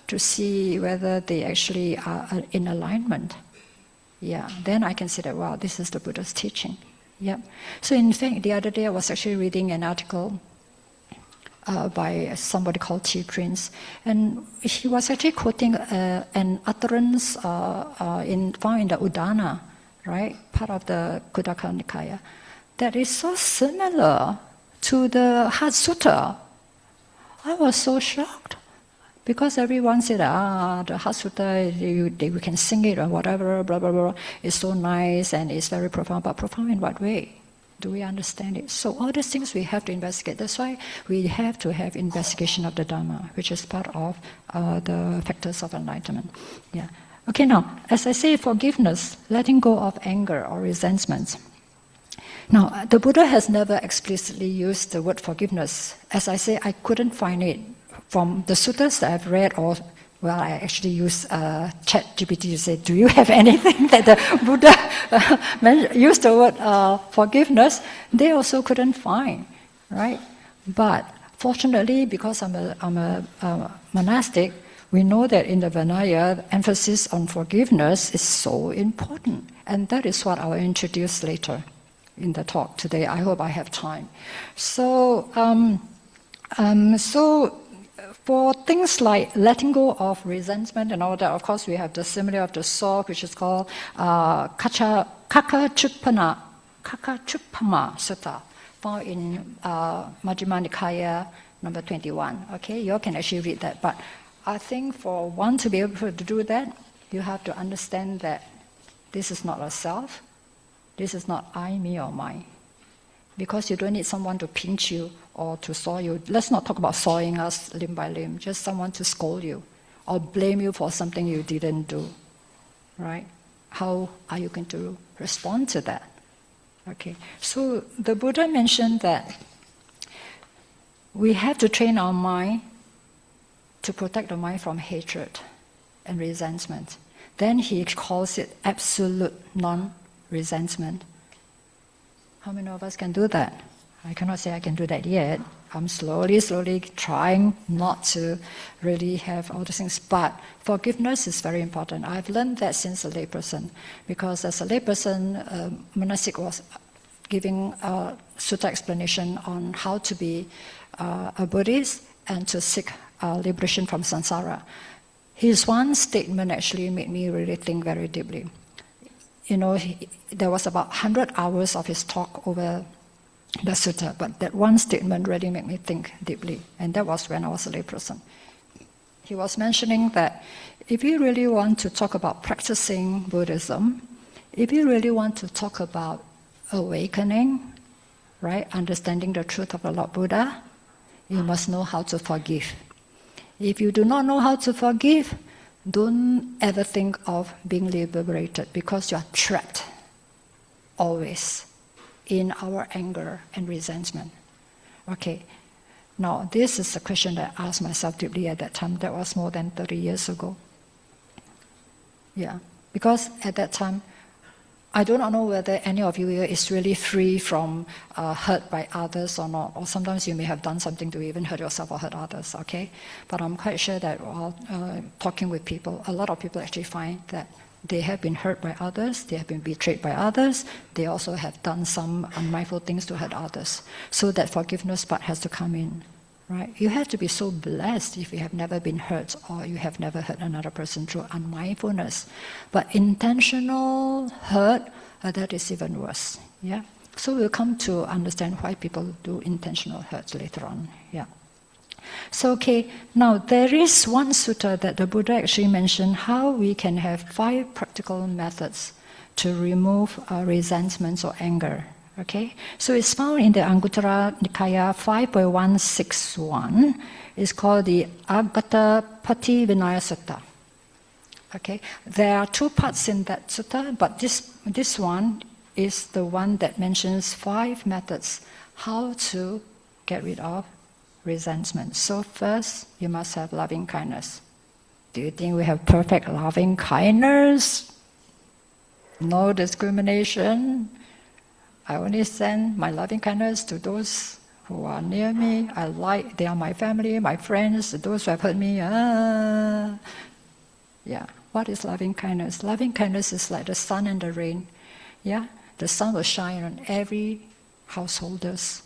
to see whether they actually are in alignment. Then I can say that, wow, this is the Buddha's teaching. So in fact, the other day I was actually reading an article by somebody called T. Prince, and he was actually quoting an utterance found in the Udana, right, part of the Khuddaka Nikaya, that is so similar to the Heart Sutta. I was so shocked because everyone said, the Heart Sutta, we can sing it or whatever, blah, blah, blah. It's so nice and it's very profound, but profound in what way? Do we understand it? So all these things we have to investigate. That's why we have to have investigation of the Dhamma, which is part of the factors of enlightenment. Okay, now, as I say, forgiveness, letting go of anger or resentment. Now, the Buddha has never explicitly used the word forgiveness. As I say, I couldn't find it from the suttas that I've read, or, well, I actually used ChatGPT to say, do you have anything that the Buddha used the word forgiveness? They also couldn't find, right? But fortunately, because I'm a monastic, we know that in the Vinaya, emphasis on forgiveness is so important. And that is what I will introduce later in the talk today. I hope I have time. So for things like letting go of resentment and all that, of course, we have the simile of the sword, which is called Kakachuppama Sutta, found in Majjhima Nikaya, number 21. Okay, you all can actually read that. But I think for one to be able to do that, you have to understand that this is not a self, this is not I, me, or mine. Because you don't need someone to pinch you or to saw you. Let's not talk about sawing us limb by limb, just someone to scold you or blame you for something you didn't do, right? How are you going to respond to that? Okay, so the Buddha mentioned that we have to train our mind to protect the mind from hatred and resentment. Then he calls it absolute non-resentment. How many of us can do that? I cannot say I can do that yet. I'm slowly trying not to really have all these things. But forgiveness is very important. I've learned that since a layperson. Because as a layperson, monastic was giving a sutta explanation on how to be a Buddhist and to seek liberation from samsara. His one statement actually made me really think very deeply. You know, there was about 100 hours of his talk over the sutta, but that one statement really made me think deeply, and that was when I was a layperson. He was mentioning that if you really want to talk about practicing Buddhism, if you really want to talk about awakening, right, understanding the truth of the Lord Buddha, you must know how to forgive. If you do not know how to forgive, don't ever think of being liberated, because you are trapped always in our anger and resentment. Okay, now this is a question that I asked myself deeply at that time. That was more than 30 years ago. Yeah, because at that time, I do not know whether any of you here is really free from hurt by others or not. Or sometimes you may have done something to even hurt yourself or hurt others, okay? But I'm quite sure that while talking with people, a lot of people actually find that they have been hurt by others, they have been betrayed by others, they also have done some unmindful things to hurt others. So that forgiveness part has to come in, right? You have to be so blessed if you have never been hurt or you have never hurt another person through unmindfulness. But intentional hurt, that is even worse, yeah? So we'll come to understand why people do intentional hurt later on, yeah. So, okay, now there is one sutta that the Buddha actually mentioned how we can have 5 practical methods to remove resentments or anger. Okay, so it's found in the Anguttara Nikaya 5.161. It's called the 𝐴𝐵𝒂𝒕 Vinaya Sutta. Okay, there are 2 parts in that sutta, but this one is the one that mentions 5 methods how to get rid of resentment. So first, you must have loving kindness. Do you think we have perfect loving kindness? No discrimination. I only send my loving kindness to those who are near me. They are my family, my friends, those who have hurt me. Yeah. What is loving kindness? Loving kindness is like the sun and the rain. Yeah. The sun will shine on every householder's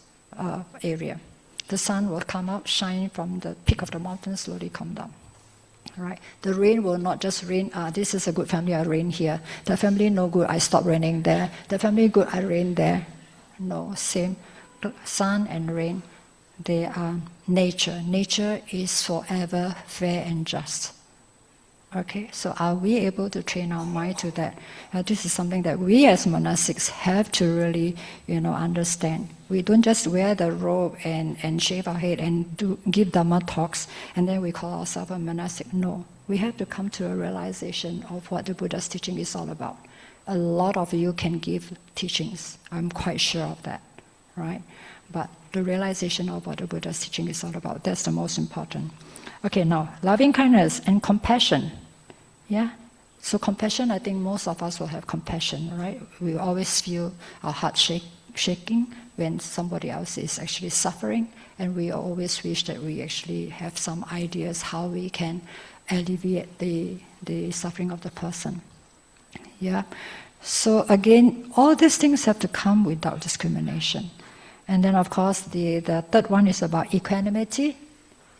area. The sun will come up, shine from the peak of the mountain, slowly come down. Right? The rain will not just rain, this is a good family, I rain here. The family no good, I stop raining there. The family good, I rain there. No, same. Sun and rain, they are nature. Nature is forever fair and just. Okay, so are we able to train our mind to that? This is something that we as monastics have to really, understand. We don't just wear the robe and shave our head and give Dhamma talks and then we call ourselves a monastic. No, we have to come to a realization of what the Buddha's teaching is all about. A lot of you can give teachings. I'm quite sure of that, right? But the realization of what the Buddha's teaching is all about, that's the most important. Okay, now, loving kindness and compassion. Yeah? So compassion, I think most of us will have compassion, right? We always feel our heart shaking when somebody else is actually suffering, and we always wish that we actually have some ideas how we can alleviate the suffering of the person. Yeah? So again, all these things have to come without discrimination. And then of course, the third one is about equanimity.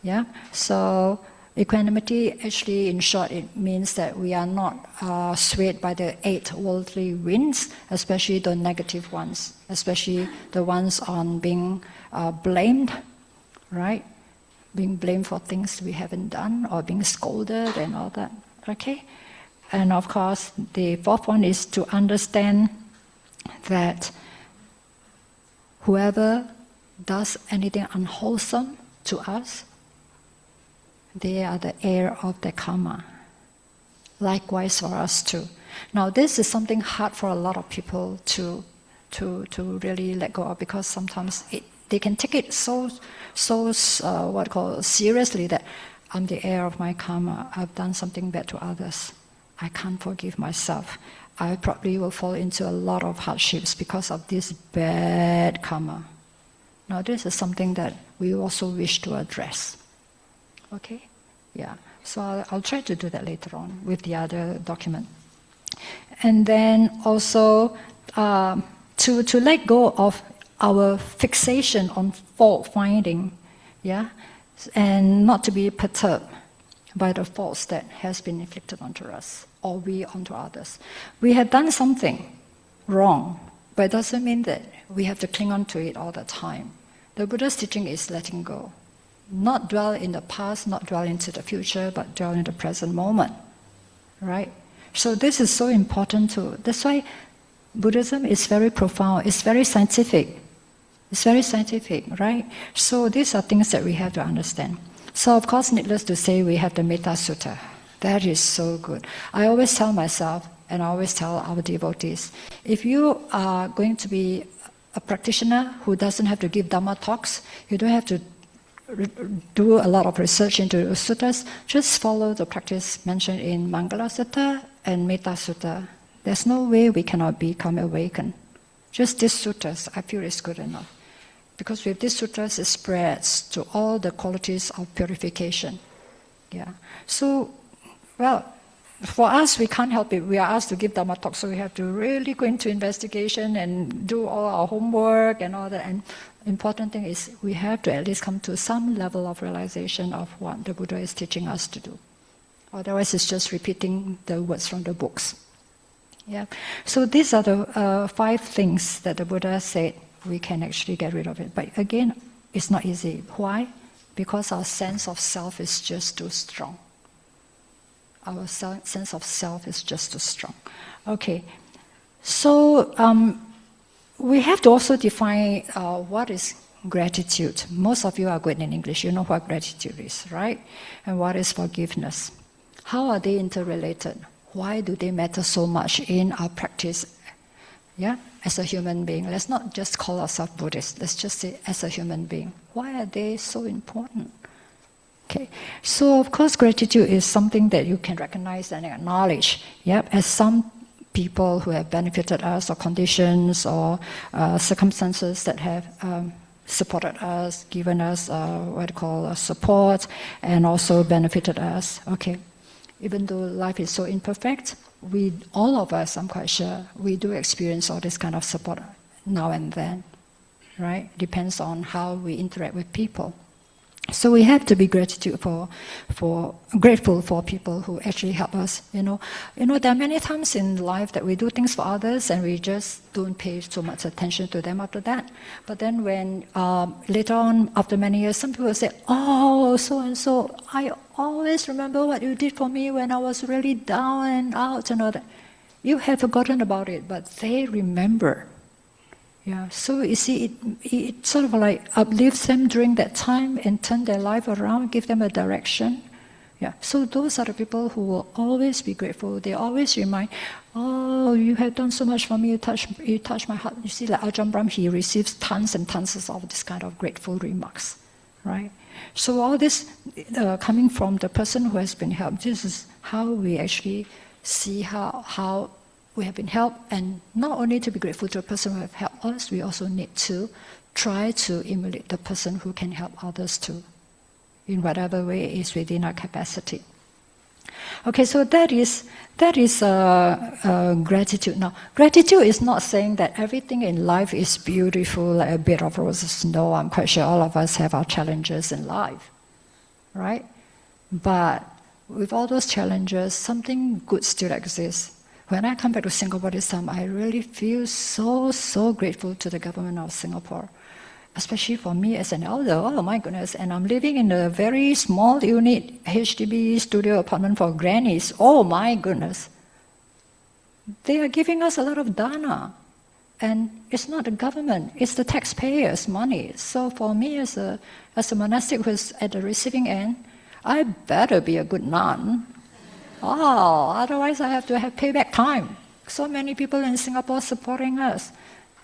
Yeah? So equanimity, actually, in short, it means that we are not swayed by the 8 worldly winds, especially the negative ones, especially the ones on being blamed, right? Being blamed for things we haven't done, or being scolded and all that, okay? And of course, the 4th one is to understand that whoever does anything unwholesome to us, they are the heir of the karma. Likewise for us too. Now this is something hard for a lot of people to really let go of, because sometimes they can take it so seriously that I'm the heir of my karma. I've done something bad to others. I can't forgive myself. I probably will fall into a lot of hardships because of this bad karma. Now this is something that we also wish to address. Okay? Yeah. So I'll try to do that later on with the other document. And then also to let go of our fixation on fault finding, yeah, and not to be perturbed by the faults that has been inflicted onto us or we onto others. We have done something wrong, but it doesn't mean that we have to cling on to it all the time. The Buddha's teaching is letting go. Not dwell in the past, not dwell into the future, but dwell in the present moment, right? So this is so important too. That's why Buddhism is very profound, it's very scientific. It's very scientific, right? So these are things that we have to understand. So of course, needless to say, we have the Metta Sutta. That is so good. I always tell myself, and I always tell our devotees, if you are going to be a practitioner who doesn't have to give Dhamma talks, you don't have to do a lot of research into the suttas, just follow the practice mentioned in Mangala Sutta and Metta Sutta. There's no way we cannot become awakened. Just these suttas, I feel is good enough. Because with these sutras, it spreads to all the qualities of purification. Yeah. So, well, for us, we can't help it. We are asked to give Dhamma talk, so we have to really go into investigation and do all our homework and all that. And important thing is we have to at least come to some level of realization of what the Buddha is teaching us to do. Otherwise, it's just repeating the words from the books. Yeah. So these are the 5 things that the Buddha said we can actually get rid of it. But again, it's not easy. Why? Because our sense of self is just too strong. Our sense of self is just too strong. Okay. So we have to also define what is gratitude. Most of you are good in English. You know what gratitude is, right? And what is forgiveness. How are they interrelated? Why do they matter so much in our practice, yeah, as a human being? Let's not just call ourselves Buddhists. Let's just say as a human being. Why are they so important? Okay, so of course gratitude is something that you can recognize and acknowledge, yep, as some people who have benefited us, or conditions, or circumstances that have supported us, given us what you call support, and also benefited us. Okay. Even though life is so imperfect, all of us, I'm quite sure, we do experience all this kind of support now and then, right? Depends on how we interact with people. So we have to be grateful for people who actually help us. You know, there are many times in life that we do things for others and we just don't pay so much attention to them after that. But then when later on, after many years, some people say, "Oh, so and so, I always remember what you did for me when I was really down and out and all that." You have forgotten about it, but they remember. Yeah, so you see, it sort of like uplifts them during that time and turn their life around, give them a direction. Yeah, so those are the people who will always be grateful. They always remind, "Oh, you have done so much for me. You touched my heart." You see, like Ajahn Brahm, he receives tons and tons of this kind of grateful remarks, right? So all this coming from the person who has been helped. This is how we actually see how we have been helped, and not only to be grateful to a person who have helped us, we also need to try to emulate the person who can help others too, in whatever way is within our capacity. Okay, so that is gratitude. Now, gratitude is not saying that everything in life is beautiful, like a bed of roses. No, I'm quite sure all of us have our challenges in life, right? But with all those challenges, something good still exists. When I come back to Singapore this time, I really feel so grateful to the government of Singapore, especially for me as an elder. Oh my goodness, and I'm living in a very small unit, HDB studio apartment for grannies. Oh my goodness. They are giving us a lot of dana. And it's not the government, it's the taxpayers' money. So for me as a monastic who's at the receiving end, I better be a good nun. Oh, otherwise I have to have payback time. So many people in Singapore supporting us.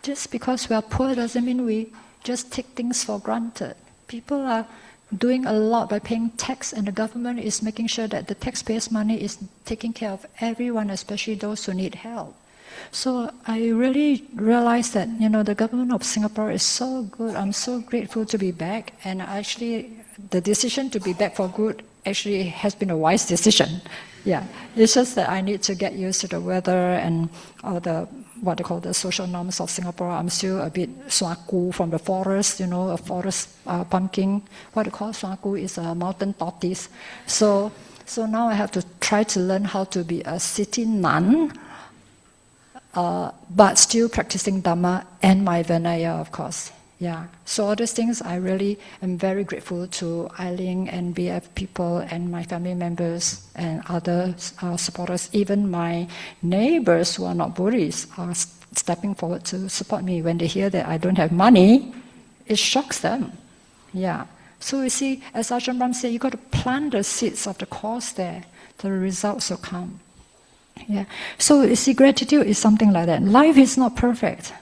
Just because we are poor doesn't mean we just take things for granted. People are doing a lot by paying tax, and the government is making sure that the taxpayers' money is taking care of everyone, especially those who need help. So I really realized that, the government of Singapore is so good. I'm so grateful to be back. And actually, the decision to be back for good actually has been a wise decision. Yeah, it's just that I need to get used to the weather and all the, what they call the social norms of Singapore. I'm still a bit swaku from the forest, a forest pumpkin. What they call swaku is a mountain tortoise. So now I have to try to learn how to be a city nun, but still practicing Dhamma and my Vinaya, of course. Yeah. So all these things, I really am very grateful to Eileen and BF people and my family members and other supporters. Even my neighbors who are not Buddhists are stepping forward to support me. When they hear that I don't have money, it shocks them. Yeah. So you see, as Ajahn Brahm said, you've got to plant the seeds of the cause there. The results will come. Yeah. So you see, gratitude is something like that. Life is not perfect.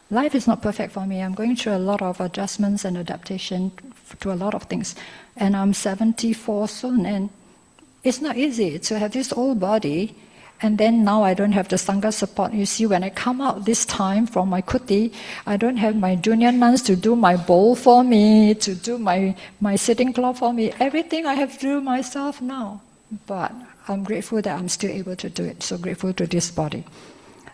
Life is not perfect for me. I'm going through a lot of adjustments and adaptation to a lot of things. And I'm 74 soon, and it's not easy to have this old body, and then now I don't have the Sangha support. You see, when I come out this time from my kuti, I don't have my junior nuns to do my bowl for me, to do my sitting cloth for me. Everything I have to do myself now. But I'm grateful that I'm still able to do it. So grateful to this body.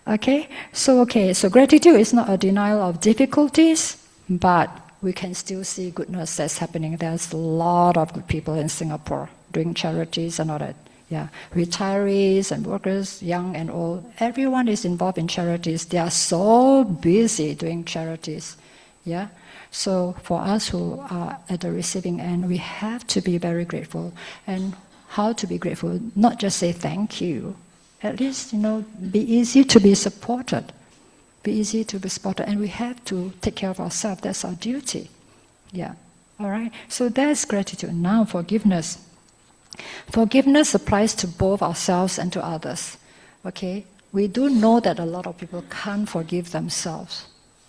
Okay, so gratitude is not a denial of difficulties, but we can still see goodness that's happening. There's a lot of good people in Singapore doing charities and all that. Yeah, retirees and workers, young and old, everyone is involved in charities. They are so busy doing charities. Yeah, so for us who are at the receiving end, we have to be very grateful. And how to be grateful? Not just say thank you. At least, be easy to be supported. Be easy to be supported. And we have to take care of ourselves. That's our duty. Yeah. All right? So that's gratitude. Now, forgiveness. Forgiveness applies to both ourselves and to others. Okay? We do know that a lot of people can't forgive themselves.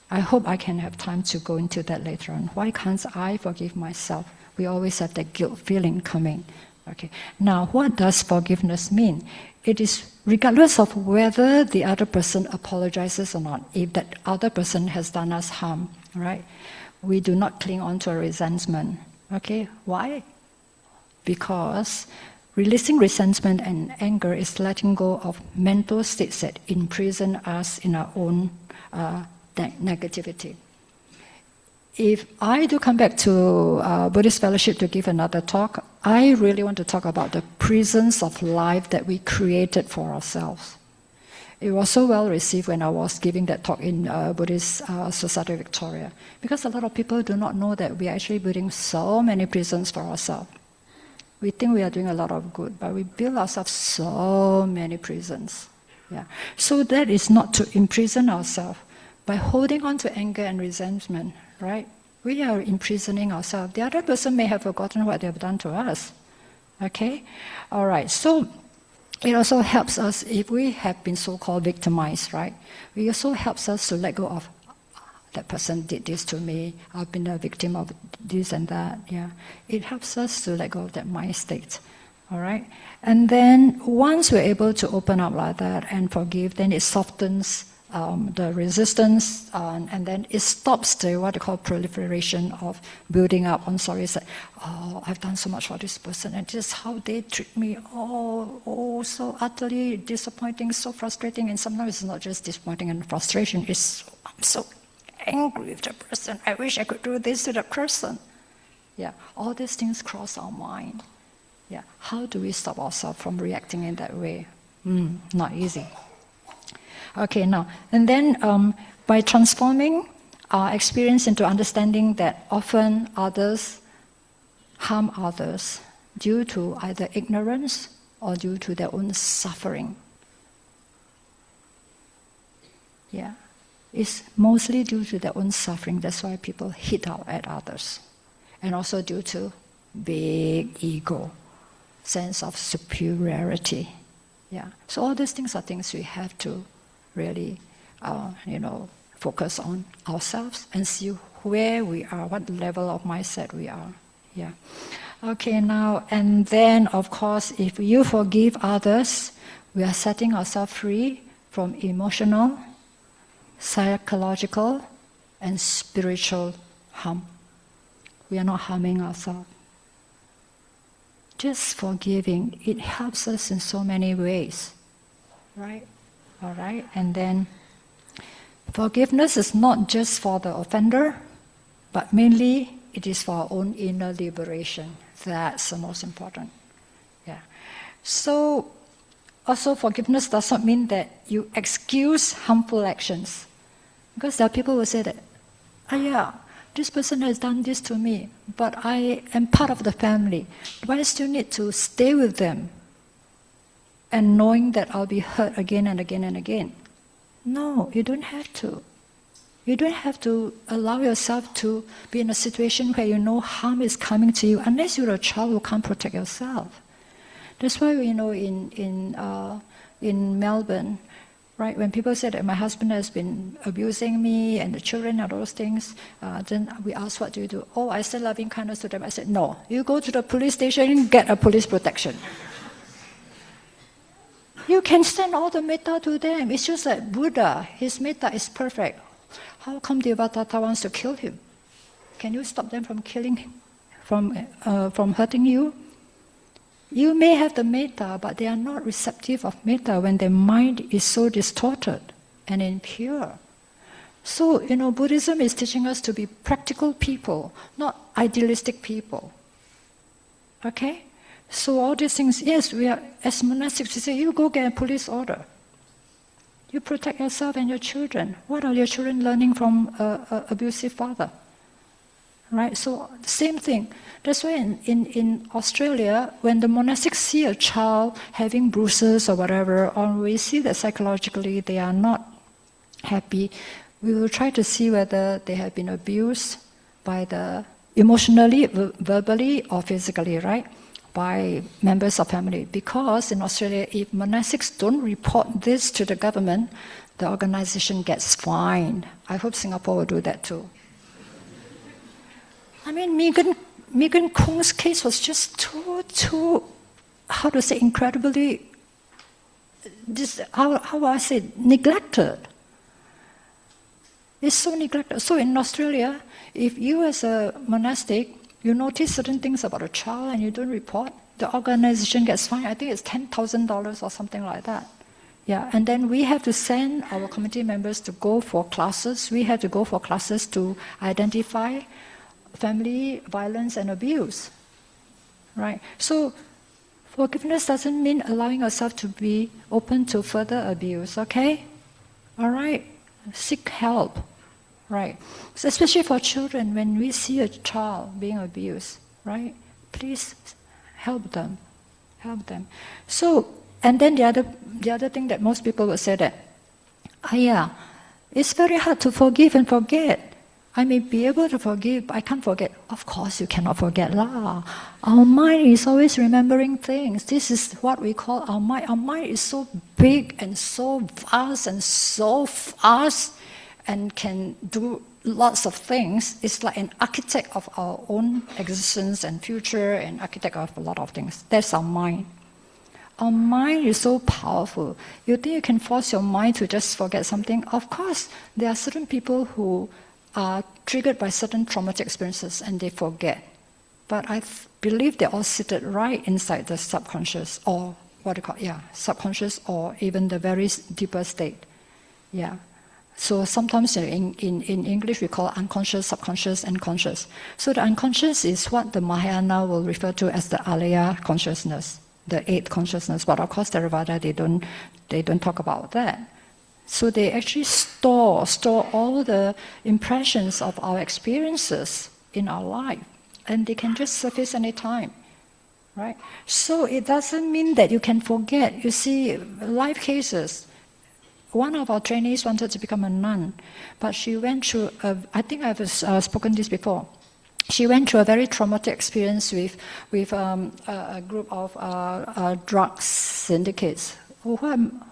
I hope I can have time to go into that later on. Why can't I forgive myself? We always have that guilt feeling coming. Okay. Now, what does forgiveness mean? It is regardless of whether the other person apologizes or not, if that other person has done us harm, right? We do not cling on to a resentment. Okay? Why? Because releasing resentment and anger is letting go of mental states that imprison us in our own negativity. If I do come back to Buddhist Fellowship to give another talk, I really want to talk about the prisons of life that we created for ourselves. It was so well received when I was giving that talk in Buddhist Society of Victoria, because a lot of people do not know that we are actually building so many prisons for ourselves. We think we are doing a lot of good, but we build ourselves so many prisons. Yeah. So that is not to imprison ourselves by holding on to anger and resentment. Right? We are imprisoning ourselves. The other person may have forgotten what they have done to us. Okay? All right. So it also helps us if we have been so-called victimized, right? It also helps us to let go of that person did this to me. I've been a victim of this and that. Yeah. It helps us to let go of that mind state. All right? And then once we're able to open up like that and forgive, then it softens the resistance, and then it stops the what they call proliferation of building up on sorry. It's like, oh, I've done so much for this person, and this is how they treat me. Oh, so utterly disappointing, so frustrating. And sometimes it's not just disappointing and frustration. It's I'm so angry with the person. I wish I could do this to the person. Yeah, all these things cross our mind. Yeah, how do we stop ourselves from reacting in that way? Not easy. Okay, now, and then by transforming our experience into understanding that often others harm others due to either ignorance or due to their own suffering. Yeah, it's mostly due to their own suffering. That's why people hit out at others. And also due to big ego, sense of superiority. Yeah, so all these things are things we have to really, focus on ourselves and see where we are, what level of mindset we are. Yeah. Okay, now, and then, of course, if you forgive others, we are setting ourselves free from emotional, psychological, and spiritual harm. We are not harming ourselves. Just forgiving, it helps us in so many ways. Right? All right? And then forgiveness is not just for the offender, but mainly it is for our own inner liberation. That's the most important. Yeah. So, also forgiveness does not mean that you excuse harmful actions. Because there are people who say that, yeah, this person has done this to me, but I am part of the family. Do I still need to stay with them? And knowing that I'll be hurt again and again and again. No, you don't have to. You don't have to allow yourself to be in a situation where you know harm is coming to you, unless you're a child who can't protect yourself. That's why we know in Melbourne, right, when people say that my husband has been abusing me and the children and those things, then we ask, what do you do? Oh, I say loving kindness to them. I said, no, you go to the police station and get a police protection. You can send all the metta to them. It's just like Buddha, his metta is perfect. How come Devadatta wants to kill him? Can you stop them from killing him, from hurting you? You may have the metta, but they are not receptive of metta when their mind is so distorted and impure. So, Buddhism is teaching us to be practical people, not idealistic people. Okay? So all these things, yes, we are, as monastics, we say, you go get a police order. You protect yourself and your children. What are your children learning from an abusive father? Right? So, same thing. That's why in Australia, when the monastics see a child having bruises or whatever, or we see that psychologically they are not happy, we will try to see whether they have been abused by emotionally, verbally, or physically, right? By members of family. Because in Australia, if monastics don't report this to the government, the organization gets fined. I hope Singapore will do that too. I mean, Megan Kung's case was just too, how to say, incredibly, how I say, neglected. It's so neglected. So in Australia, if you as a monastic, you notice certain things about a child and you don't report, the organization gets fined. I think it's $10,000 or something like that. Yeah, and then we have to send our committee members to go for classes. We have to go for classes to identify family violence and abuse. Right? So forgiveness doesn't mean allowing yourself to be open to further abuse, okay? All right? Seek help. Right. So especially for children, when we see a child being abused, right? Please help them. Help them. So, and then the other thing that most people will say that, yeah, it's very hard to forgive and forget. I may be able to forgive, but I can't forget. Of course you cannot forget lah. Our mind is always remembering things. This is what we call our mind. Our mind is so big and so vast and so fast, and can do lots of things. It's like an architect of our own existence and future, and architect of a lot of things. That's our mind. Our mind is so powerful. You think you can force your mind to just forget something? Of course, there are certain people who are triggered by certain traumatic experiences and they forget. But I believe they're all seated right inside the subconscious, or what do you call it? Yeah, subconscious, or even the very deeper state. Yeah. So sometimes in English we call unconscious, subconscious, and conscious. So the unconscious is what the Mahayana will refer to as the Alaya consciousness, the eighth consciousness. But of course Theravada, they don't talk about that. So they actually store all the impressions of our experiences in our life, and they can just surface any time. Right? So it doesn't mean that you can forget. You see, life cases. One of our trainees wanted to become a nun, but she went through, I think I've spoken this before, she went through a very traumatic experience with a group of drug syndicates. Oh,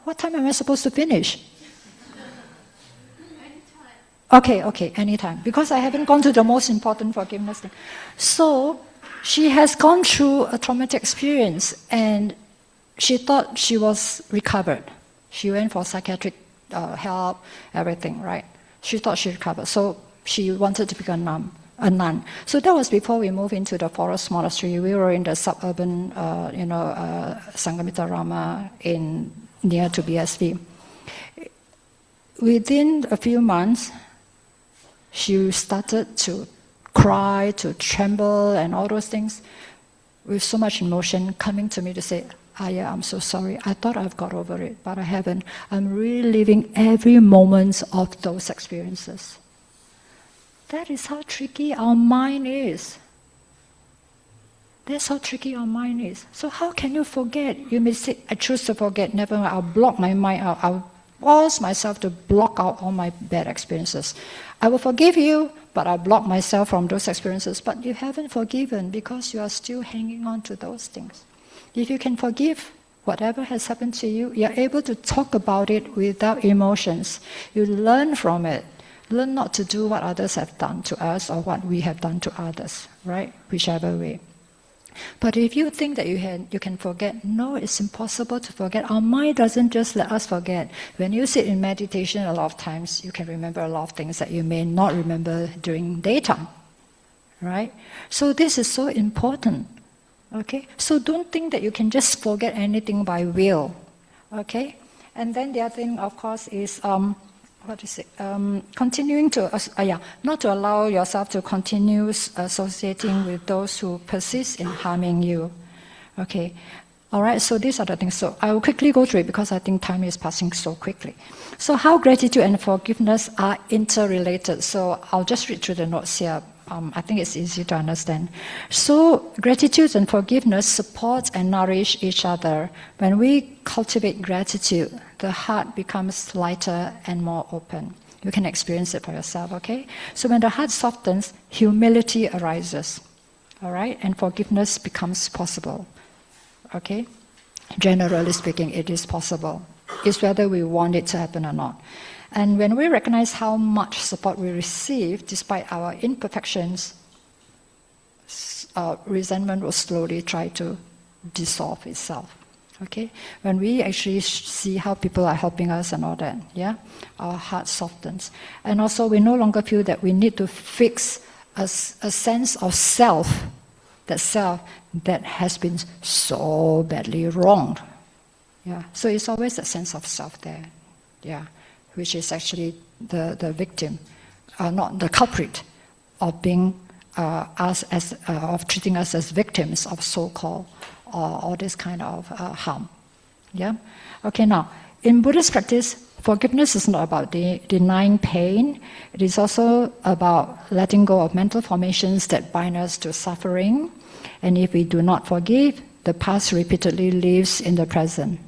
what time am I supposed to finish? Okay, anytime. Because I haven't gone to the most important forgiveness thing. So she has gone through a traumatic experience and she thought she was recovered. She went for psychiatric help, everything, right? She thought she recovered, so she wanted to become a nun. So that was before we moved into the forest monastery. We were in the suburban, Sangamitarama near to BSV. Within a few months, she started to cry, to tremble, and all those things, with so much emotion coming to me to say, Ayya, I'm so sorry. I thought I've got over it, but I haven't. I'm reliving every moment of those experiences. That is how tricky our mind is. That's how tricky our mind is. So how can you forget? You may say, I choose to forget. Never mind, I'll block my mind out. I'll force myself to block out all my bad experiences. I will forgive you, but I'll block myself from those experiences. But you haven't forgiven because you are still hanging on to those things. If you can forgive whatever has happened to you, you're able to talk about it without emotions. You learn from it. Learn not to do what others have done to us or what we have done to others, right? Whichever way. But if you think that you can forget, no, it's impossible to forget. Our mind doesn't just let us forget. When you sit in meditation, a lot of times you can remember a lot of things that you may not remember during daytime, right? So this is so important, okay? So don't think that you can just forget anything by will, okay? And then the other thing, of course, is continuing to, not to allow yourself to continue associating with those who persist in harming you. Okay, all right, so these are the things. So I will quickly go through it because I think time is passing so quickly. So how gratitude and forgiveness are interrelated. So I'll just read through the notes here. I think it's easy to understand. So gratitude and forgiveness support and nourish each other. When we cultivate gratitude, the heart becomes lighter and more open. You can experience it for yourself, okay? So when the heart softens, humility arises, all right? And forgiveness becomes possible, okay? Generally speaking, it is possible. It's whether we want it to happen or not. And when we recognize how much support we receive, despite our imperfections, resentment will slowly try to dissolve itself. Okay? When we actually see how people are helping us and all that, yeah, our heart softens. And also, we no longer feel that we need to fix a sense of self that has been so badly wronged. Yeah. So it's always a sense of self there. Yeah. Which is actually the victim, not the culprit of being of treating us as victims of so-called all this kind of harm. Yeah. Okay. Now, in Buddhist practice, forgiveness is not about denying pain. It is also about letting go of mental formations that bind us to suffering. And if we do not forgive, the past repeatedly lives in the present.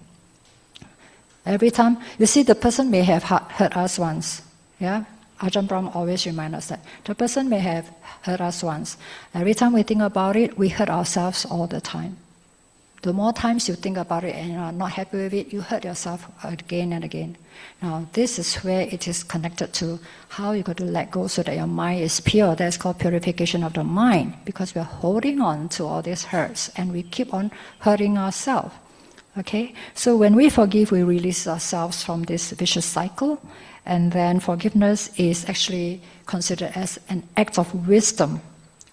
Every time, you see, the person may have hurt us once. Yeah? Ajahn Brahm always reminds us that. The person may have hurt us once. Every time we think about it, we hurt ourselves all the time. The more times you think about it and you are not happy with it, you hurt yourself again and again. Now, this is where it is connected to how you got to let go so that your mind is pure. That's called purification of the mind, because we are holding on to all these hurts and we keep on hurting ourselves. Okay, so when we forgive, we release ourselves from this vicious cycle, and then forgiveness is actually considered as an act of wisdom.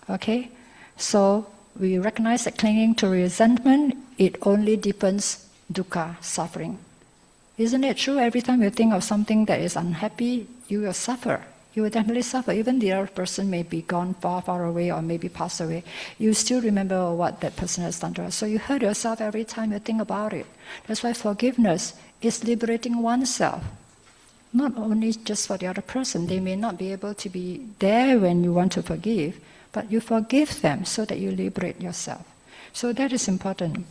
Okay, so we recognize that clinging to resentment, it only deepens dukkha, suffering. Isn't it true? Every time you think of something that is unhappy, you will suffer. You will definitely suffer. Even the other person may be gone far, far away or maybe pass away. You still remember what that person has done to us. So you hurt yourself every time you think about it. That's why forgiveness is liberating oneself. Not only just for the other person. They may not be able to be there when you want to forgive, but you forgive them so that you liberate yourself. So that is important.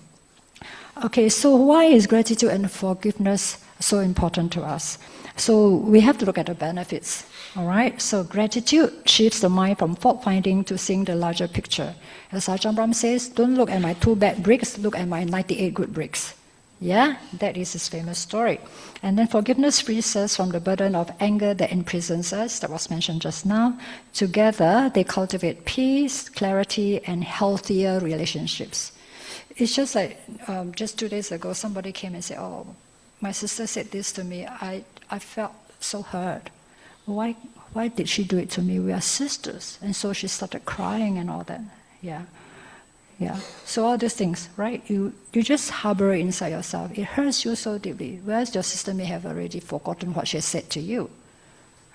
Okay, so why is gratitude and forgiveness so important to us? So we have to look at the benefits. All right, so gratitude shifts the mind from fault finding to seeing the larger picture. As Ajahn Brahm says, don't look at my 2 bad bricks, look at my 98 good bricks. Yeah, that is his famous story. And then forgiveness frees us from the burden of anger that imprisons us, that was mentioned just now. Together, they cultivate peace, clarity, and healthier relationships. It's just like, just 2 days ago, somebody came and said, oh, my sister said this to me, I felt so hurt. Why did she do it to me? We are sisters. And so she started crying and all that. Yeah. So all these things, right? You just harbor it inside yourself. It hurts you so deeply. Whereas your sister may have already forgotten what she said to you.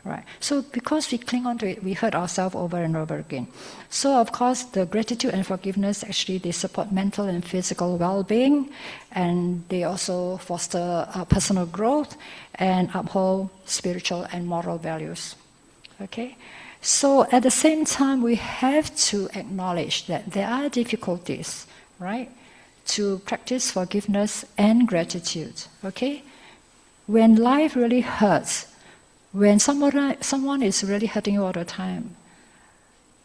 Right. So because we cling on to it, we hurt ourselves over and over again. So of course, the gratitude and forgiveness, actually, they support mental and physical well-being, and they also foster personal growth and uphold spiritual and moral values. Okay? So at the same time, we have to acknowledge that there are difficulties, right, to practice forgiveness and gratitude. Okay? When life really hurts, when someone is really hurting you all the time,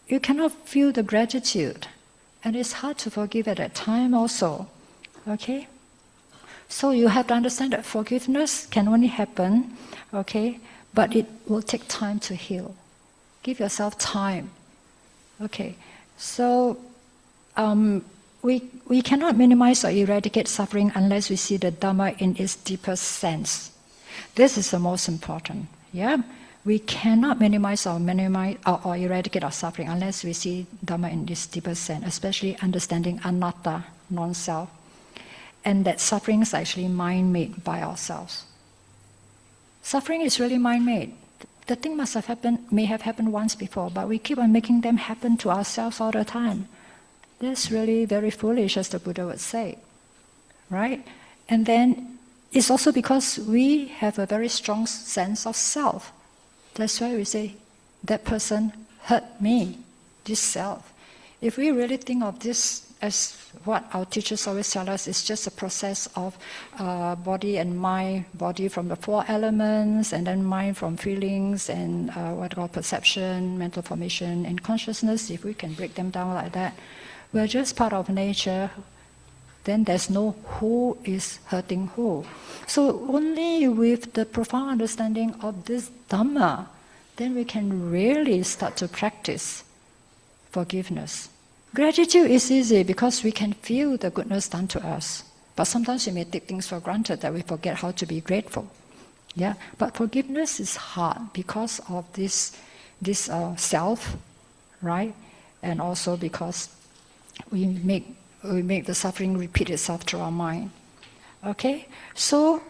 you cannot feel the gratitude. And it's hard to forgive at that time also. Okay? So you have to understand that forgiveness can only happen, okay, but it will take time to heal. Give yourself time. Okay? So we cannot minimize or eradicate suffering unless we see the Dhamma in its deepest sense. This is the most important. Yeah, we cannot minimize or eradicate our suffering unless we see Dhamma in this deeper sense, especially understanding anatta, non-self, and that suffering is actually mind-made by ourselves. Suffering is really mind-made. The thing may have happened once before, but we keep on making them happen to ourselves all the time. That's really very foolish, as the Buddha would say, right? And then it's also because we have a very strong sense of self. That's why we say, that person hurt me, this self. If we really think of this as what our teachers always tell us, it's just a process of body and mind, body from the 4 elements, and then mind from feelings and what we call perception, mental formation, and consciousness. If we can break them down like that, we're just part of nature. Then there's no who is hurting who. So only with the profound understanding of this Dhamma, then we can really start to practice forgiveness. Gratitude is easy because we can feel the goodness done to us. But sometimes we may take things for granted that we forget how to be grateful. Yeah, but forgiveness is hard because of this self, right? And also because we make the suffering repeat itself through our mind. Okay? So,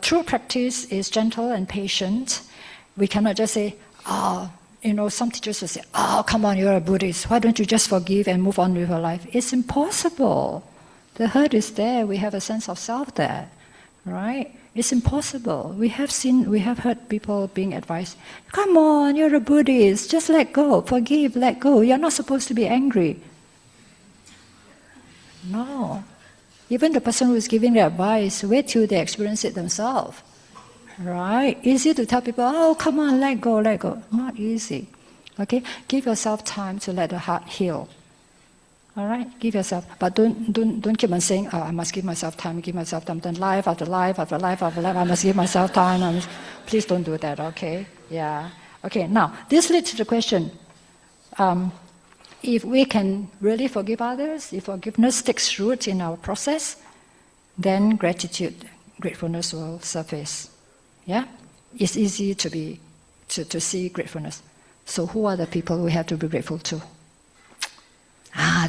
true practice is gentle and patient. We cannot just say, some teachers will say, come on, you're a Buddhist. Why don't you just forgive and move on with your life? It's impossible. The hurt is there. We have a sense of self there. Right? It's impossible. We have heard people being advised, come on, you're a Buddhist. Just let go. Forgive, let go. You're not supposed to be angry. No. Even the person who is giving the advice, wait till they experience it themselves. Right? Easy to tell people, come on, let go, let go. Not easy. Okay? Give yourself time to let the heart heal. All right? Give yourself. But don't keep on saying, I must give myself time, Then life after life after life after life, I must give myself time. Please don't do that, okay? Yeah. Okay, now, this leads to the question, if we can really forgive others, if forgiveness takes root in our process, then gratefulness will surface. Yeah? It's easy to see gratefulness. So who are the people we have to be grateful to?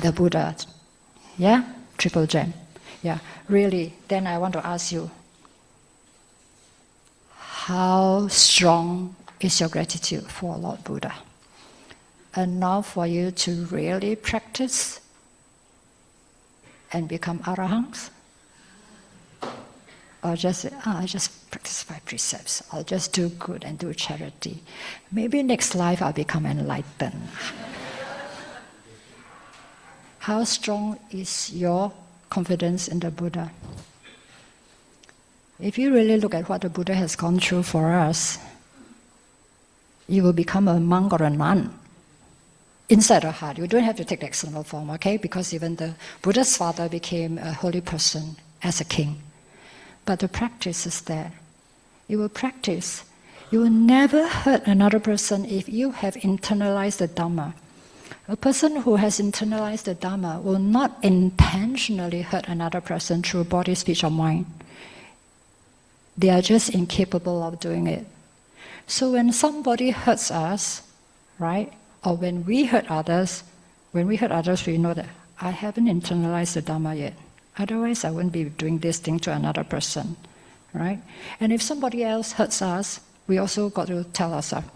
The Buddha. Yeah? Triple gem. Yeah. Really, then I want to ask you, how strong is your gratitude for Lord Buddha? Enough for you to really practice and become arahants? Or just say, I just practice 5 precepts. I'll just do good and do charity. Maybe next life I'll become enlightened. How strong is your confidence in the Buddha? If you really look at what the Buddha has gone through for us, you will become a monk or a nun. Inside the heart. You don't have to take the external form, okay? Because even the Buddha's father became a holy person as a king. But the practice is there. You will practice. You will never hurt another person if you have internalized the Dhamma. A person who has internalized the Dhamma will not intentionally hurt another person through body, speech, or mind. They are just incapable of doing it. So when somebody hurts us, right, or when we hurt others, we know that I haven't internalized the Dhamma yet. Otherwise, I wouldn't be doing this thing to another person, right? And if somebody else hurts us, we also got to tell ourselves,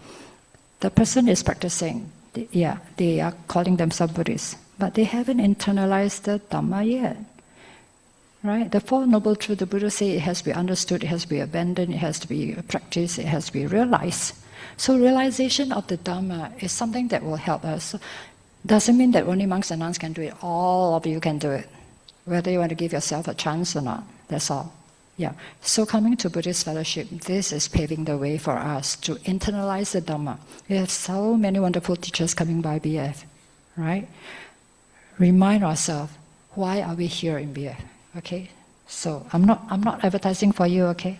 the person is practicing, they are calling themselves Buddhists, but they haven't internalized the Dhamma yet. Right? The Four Noble Truths, the Buddha said, it has to be understood, it has to be abandoned, it has to be practiced, it has to be realized. So realization of the Dhamma is something that will help us. Doesn't mean that only monks and nuns can do it. All of you can do it. Whether you want to give yourself a chance or not. That's all. Yeah. So coming to Buddhist Fellowship, this is paving the way for us to internalize the Dhamma. We have so many wonderful teachers coming by BF. Right? Remind ourselves, why are we here in BF? Okay, so I'm not advertising for you, okay?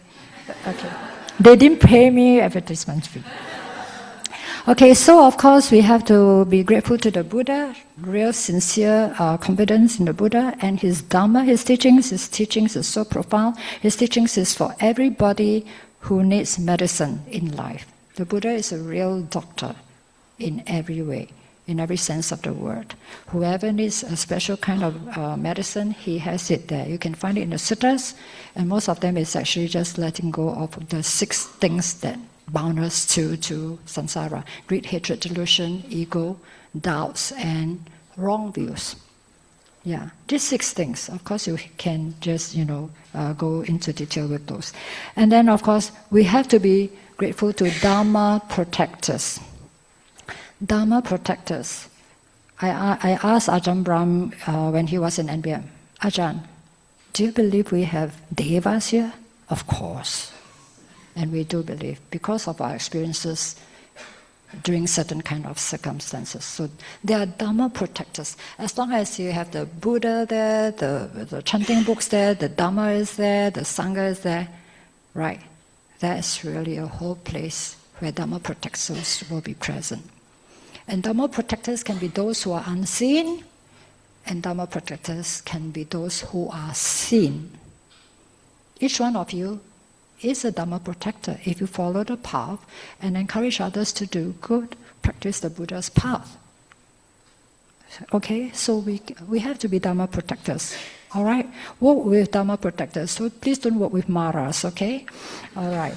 Okay. They didn't pay me advertisement fee. Okay, so of course we have to be grateful to the Buddha, real sincere confidence in the Buddha and his Dhamma, his teachings. His teachings is so profound. His teachings is for everybody who needs medicine in life. The Buddha is a real doctor in every way. In every sense of the word. Whoever needs a special kind of medicine, he has it there. You can find it in the sutras, and most of them is actually just letting go of the 6 things that bound us to samsara. Greed, hatred, delusion, ego, doubts, and wrong views. Yeah, these 6 things. Of course, you can just, go into detail with those. And then, of course, we have to be grateful to Dhamma protectors. Dhamma protectors. I asked Ajahn Brahm when he was in NBM, Ajahn, do you believe we have devas here? Of course. And we do believe, because of our experiences during certain kind of circumstances. So there are Dhamma protectors. As long as you have the Buddha there, the chanting books there, the Dhamma is there, the Sangha is there, right? That's really a whole place where Dhamma protectors will be present. And Dhamma protectors can be those who are unseen, and Dhamma protectors can be those who are seen. Each one of you is a Dhamma protector if you follow the path and encourage others to do good, practice the Buddha's path. Okay, so we have to be Dhamma protectors. All right, work with Dhamma protectors. So please don't work with Maras. Okay, all right.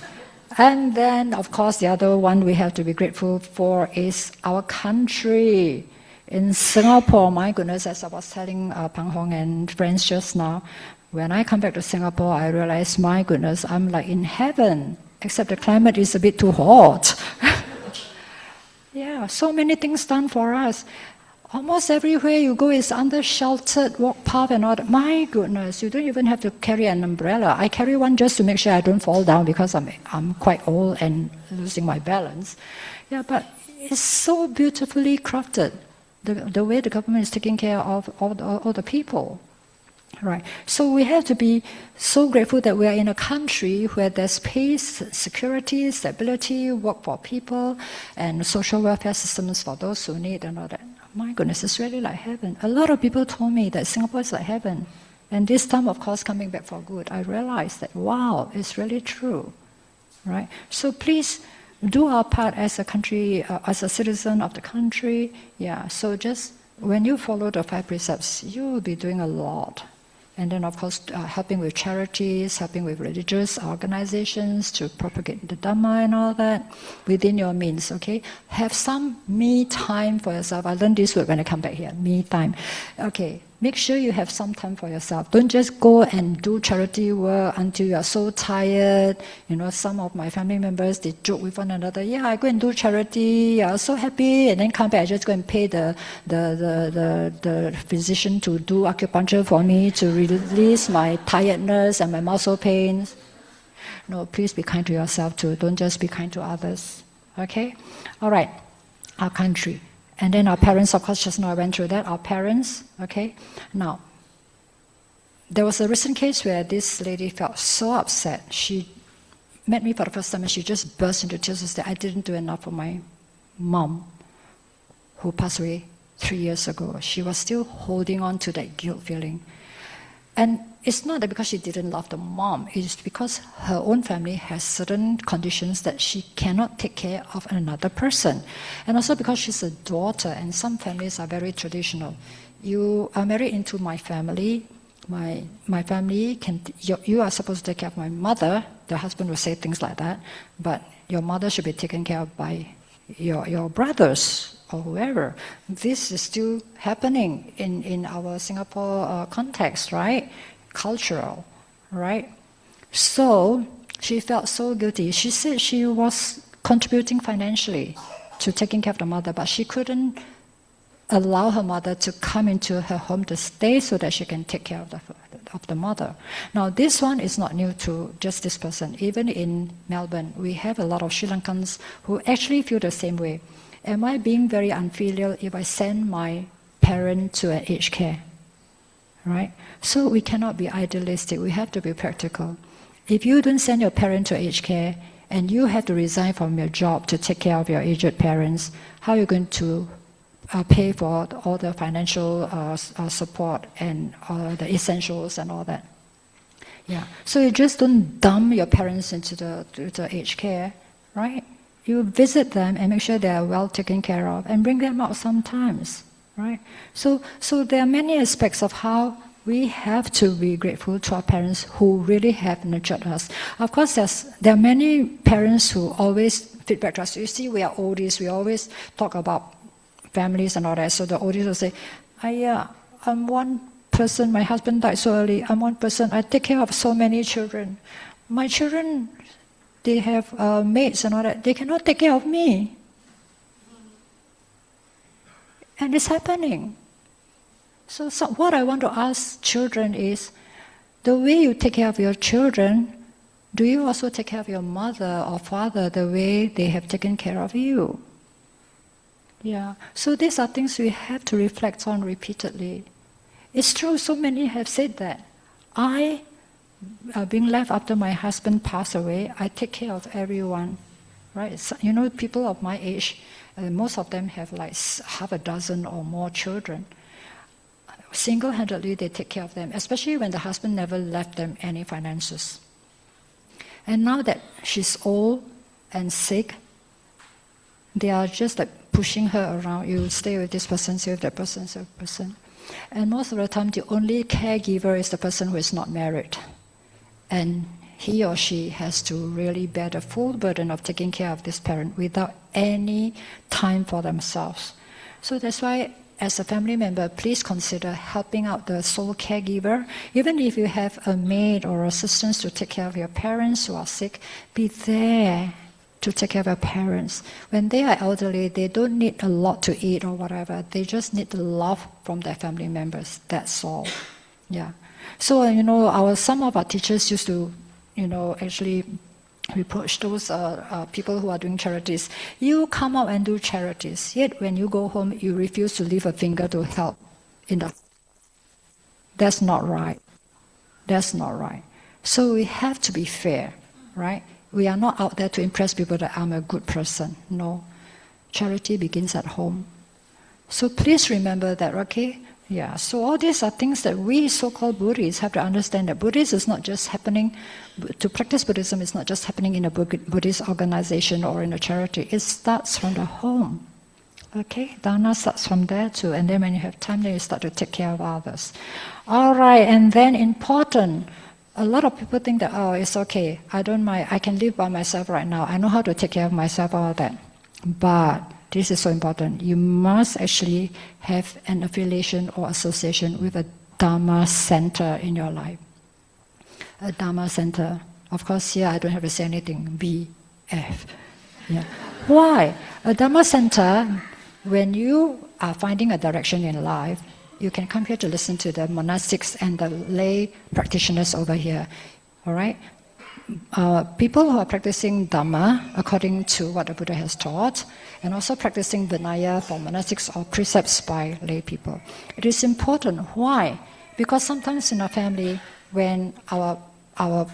And then, of course, the other one we have to be grateful for is our country. In Singapore, my goodness, as I was telling Pang Hong and friends just now, when I come back to Singapore, I realize, my goodness, I'm like in heaven, except the climate is a bit too hot. Yeah, so many things done for us. Almost everywhere you go is under sheltered walk path and all that. My goodness, you don't even have to carry an umbrella. I carry one just to make sure I don't fall down because I'm quite old and losing my balance. Yeah, but it's so beautifully crafted, the way the government is taking care of all the people. Right. So we have to be so grateful that we are in a country where there's peace, security, stability, work for people, and social welfare systems for those who need and all that. My goodness, it's really like heaven. A lot of people told me that Singapore is like heaven. And this time, of course, coming back for good, I realized that, wow, it's really true. Right? So please do our part as a country, as a citizen of the country. Yeah, so just when you follow the 5 precepts, you will be doing a lot. And then, of course, helping with charities, helping with religious organizations to propagate the Dhamma and all that within your means, okay? Have some me time for yourself. I learned this word when I come back here, me time. Okay, make sure you have some time for yourself. Don't just go and do charity work until you are so tired. You know, some of my family members, they joke with one another, yeah, I go and do charity, I'm so happy, and then come back, I just go and pay the physician to do acupuncture for me to release my tiredness and my muscle pains. No, please be kind to yourself too. Don't just be kind to others. Okay? All right. Our country. And then our parents, of course, just now I went through that. Our parents, okay? Now, there was a recent case where this lady felt so upset. She met me for the first time and she just burst into tears and said, I didn't do enough for my mom who passed away 3 years ago. She was still holding on to that guilt feeling. And it's not that because she didn't love the mom, it's because her own family has certain conditions that she cannot take care of another person. And also because she's a daughter, and some families are very traditional. You are married into my family, my family you are supposed to take care of my mother. The husband will say things like that, but your mother should be taken care of by your brothers or whoever. This is still happening in our Singapore context, right? Cultural, right? So she felt so guilty. She said she was contributing financially to taking care of the mother, but she couldn't allow her mother to come into her home to stay so that she can take care of the mother. Now, this one is not new to just this person. Even in Melbourne, we have a lot of Sri Lankans who actually feel the same way. Am I being very unfilial if I send my parent to an aged care? Right? So we cannot be idealistic. We have to be practical. If you don't send your parent to aged care and you have to resign from your job to take care of your aged parents, how are you going to pay for all the financial support and the essentials and all that? Yeah. So you just don't dump your parents into the aged care, right? You visit them and make sure they are well taken care of and bring them out sometimes, right? So there are many aspects of how we have to be grateful to our parents who really have nurtured us. Of course, there are many parents who always feedback to us. You see, we are oldies. We always talk about families and all that. So the oldies will say, Ayya, I'm one person. My husband died so early. I'm one person. I take care of so many children. My children, they have mates and all that. They cannot take care of me. And it's happening. So what I want to ask children is, the way you take care of your children, do you also take care of your mother or father the way they have taken care of you? Yeah. So these are things we have to reflect on repeatedly. It's true, so many have said that. Being left after my husband passed away, I take care of everyone. Right? So, people of my age, most of them have like half a dozen or more children. Single-handedly, they take care of them, especially when the husband never left them any finances. And now that she's old and sick, they are just like pushing her around. You stay with this person, stay with that person, stay with that person. And most of the time, the only caregiver is the person who is not married. And he or she has to really bear the full burden of taking care of this parent without any time for themselves. So that's why, as a family member, please consider helping out the sole caregiver. Even if you have a maid or assistant to take care of your parents who are sick, be there to take care of your parents. When they are elderly, they don't need a lot to eat or whatever. They just need the love from their family members. That's all. Yeah. So, some of our teachers used to, actually reproach those people who are doing charities. You come out and do charities, yet when you go home, you refuse to leave a finger to help. That's not right. That's not right. So we have to be fair, right? We are not out there to impress people that I'm a good person. No. Charity begins at home. So please remember that, okay? Yeah, so all these are things that we so-called Buddhists have to understand, that Buddhism is not just happening, to practice Buddhism is not just happening in a Buddhist organization or in a charity. It starts from the home. Okay, dana starts from there too, and then when you have time, then you start to take care of others. All right, and then important, a lot of people think that, oh, it's okay, I don't mind, I can live by myself right now, I know how to take care of myself, all that. But this is so important. You must actually have an affiliation or association with a Dhamma center in your life. A Dhamma center. Of course, here I don't have to say anything. BF. Yeah. Why? A Dhamma center, when you are finding a direction in life, you can come here to listen to the monastics and the lay practitioners over here. All right? People who are practicing Dhamma according to what the Buddha has taught, and also practicing Vinaya for monastics or precepts by lay people. It is important. Why? Because sometimes in our family, when our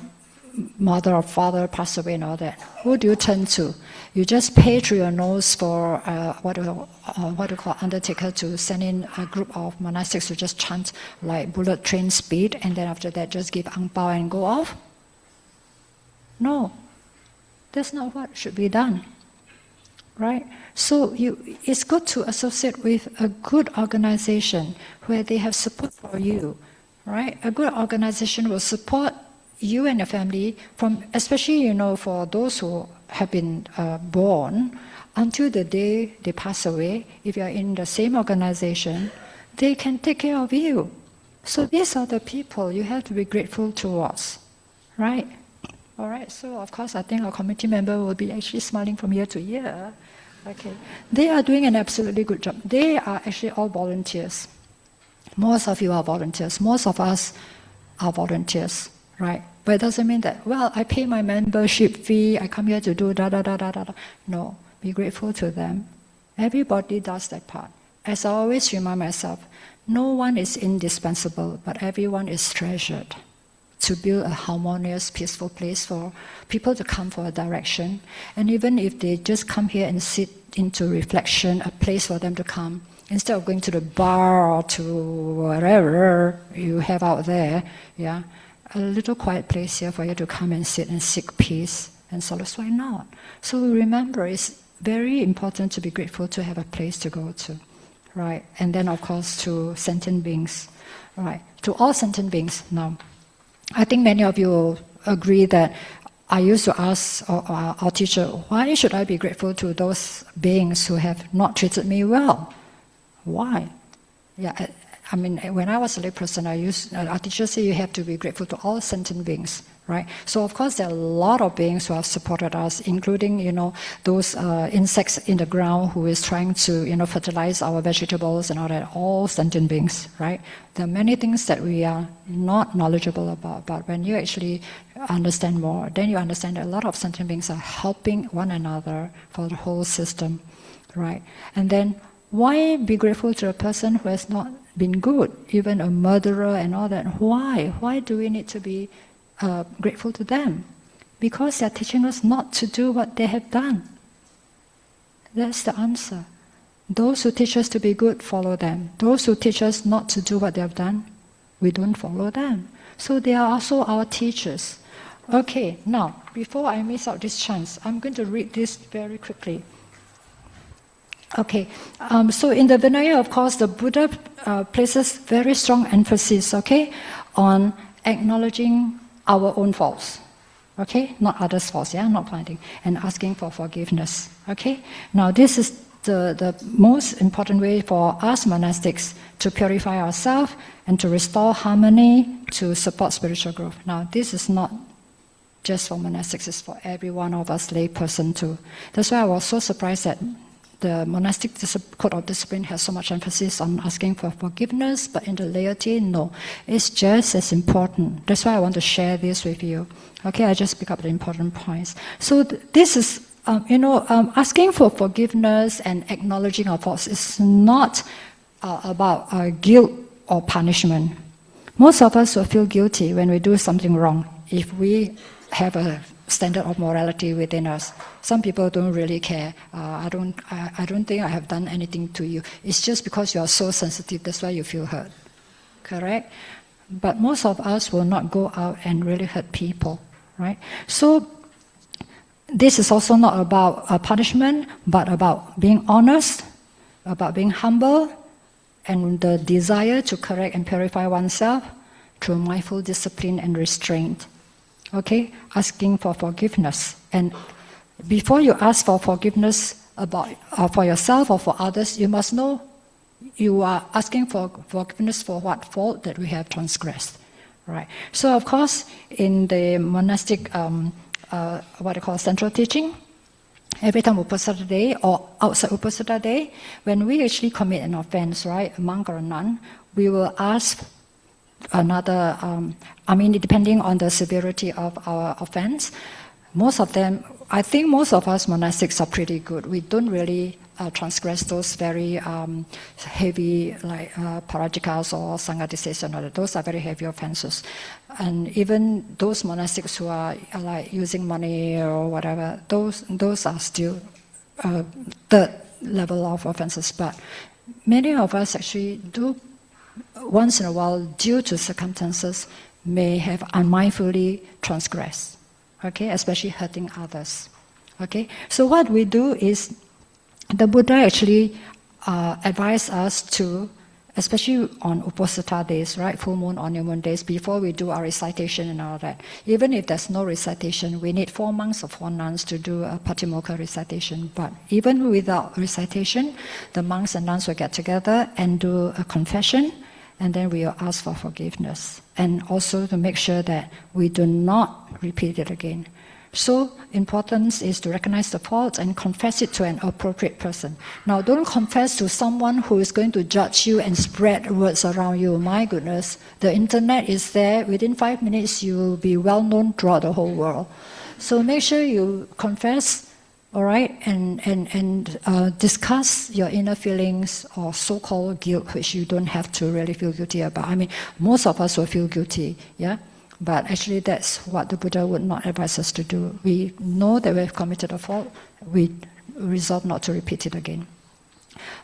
mother or father passed away and all that, who do you turn to? You just pay through your nose for what do you call undertaker to send in a group of monastics to just chant like bullet train speed, and then after that just give ang pao and go off? No, that's not what should be done, right? So it's good to associate with a good organization where they have support for you, right? A good organization will support you and your family from, especially, for those who have been born until the day they pass away. If you are in the same organization, they can take care of you. So these are the people you have to be grateful towards, right? All right, so of course I think our committee member will be actually smiling from year to year. Okay, they are doing an absolutely good job. They are actually all volunteers. Most of you are volunteers. Most of us are volunteers, right? But it doesn't mean that, well, I pay my membership fee, I come here to do da-da-da-da-da. No, be grateful to them. Everybody does that part. As I always remind myself, no one is indispensable, but everyone is treasured to build a harmonious, peaceful place for people to come for a direction. And even if they just come here and sit into reflection, a place for them to come, instead of going to the bar or to whatever you have out there, yeah, a little quiet place here for you to come and sit and seek peace and solace. Why not? So remember, it's very important to be grateful to have a place to go to, right? And then, of course, to sentient beings, right? To all sentient beings. Now, I think many of you will agree that I used to ask our teacher, why should I be grateful to those beings who have not treated me well? Why? Yeah, I mean, when I was a layperson, our teacher said you have to be grateful to all sentient beings, right? So of course there are a lot of beings who have supported us, including, those insects in the ground who is trying to, fertilize our vegetables and all that, all sentient beings, right? There are many things that we are not knowledgeable about, but when you actually understand more, then you understand that a lot of sentient beings are helping one another for the whole system, right? And then why be grateful to a person who has not been good, even a murderer and all that? Why? Why do we need to be grateful to them? Because they are teaching us not to do what they have done. That's the answer. Those who teach us to be good, follow them. Those who teach us not to do what they have done, we don't follow them. So they are also our teachers. Okay, now, before I miss out this chance, I'm going to read this very quickly. Okay, so in the Vinaya, of course, the Buddha places very strong emphasis, okay, on acknowledging our own faults, okay, not others' faults, yeah, not pointing, and asking for forgiveness, okay. Now, this is the most important way for us monastics to purify ourselves and to restore harmony, to support spiritual growth. Now, this is not just for monastics, it's for every one of us layperson too. That's why I was so surprised that the monastic code of discipline has so much emphasis on asking for forgiveness, but in the laity, no. It's just as important. That's why I want to share this with you. Okay, I just pick up the important points. So this is, asking for forgiveness and acknowledging our faults is not about guilt or punishment. Most of us will feel guilty when we do something wrong if we have a standard of morality within us. Some people don't really care. I don't think I have done anything to you. It's just because you are so sensitive, that's why you feel hurt. Correct? But most of us will not go out and really hurt people, right? So this is also not about punishment, but about being honest, about being humble, and the desire to correct and purify oneself through mindful discipline and restraint. Okay, asking for forgiveness. And before you ask for forgiveness about for yourself or for others, you must know you are asking for forgiveness for what fault that we have transgressed, right? So of course, in the monastic, central teaching, every time Uposatha Day or outside Uposatha Day, when we actually commit an offense, right, a monk or a nun, we will ask another, depending on the severity of our offense, most of them, I think most of us monastics are pretty good. We don't really transgress those very heavy, like parajikas or sanghadisesa and all that. Those are very heavy offenses. And even those monastics who are like using money or whatever, those are still third level of offenses. But many of us actually do, once in a while, due to circumstances, may have unmindfully transgressed, okay, especially hurting others. Okay, so what we do is, the Buddha actually advised us to, especially on Uposatha days, right, full moon or new moon days, before we do our recitation and all that. Even if there's no recitation, we need 4 monks or 4 nuns to do a Patimokkha recitation. But even without recitation, the monks and nuns will get together and do a confession, and then we will ask for forgiveness. And also to make sure that we do not repeat it again. So, importance is to recognize the fault and confess it to an appropriate person. Now, don't confess to someone who is going to judge you and spread words around you. My goodness, the internet is there. Within 5 minutes, you will be well known throughout the whole world. So make sure you confess, all right, and discuss your inner feelings or so-called guilt, which you don't have to really feel guilty about. I mean, most of us will feel guilty, yeah? But actually that's what the Buddha would not advise us to do. We know that we have committed a fault, we resolve not to repeat it again.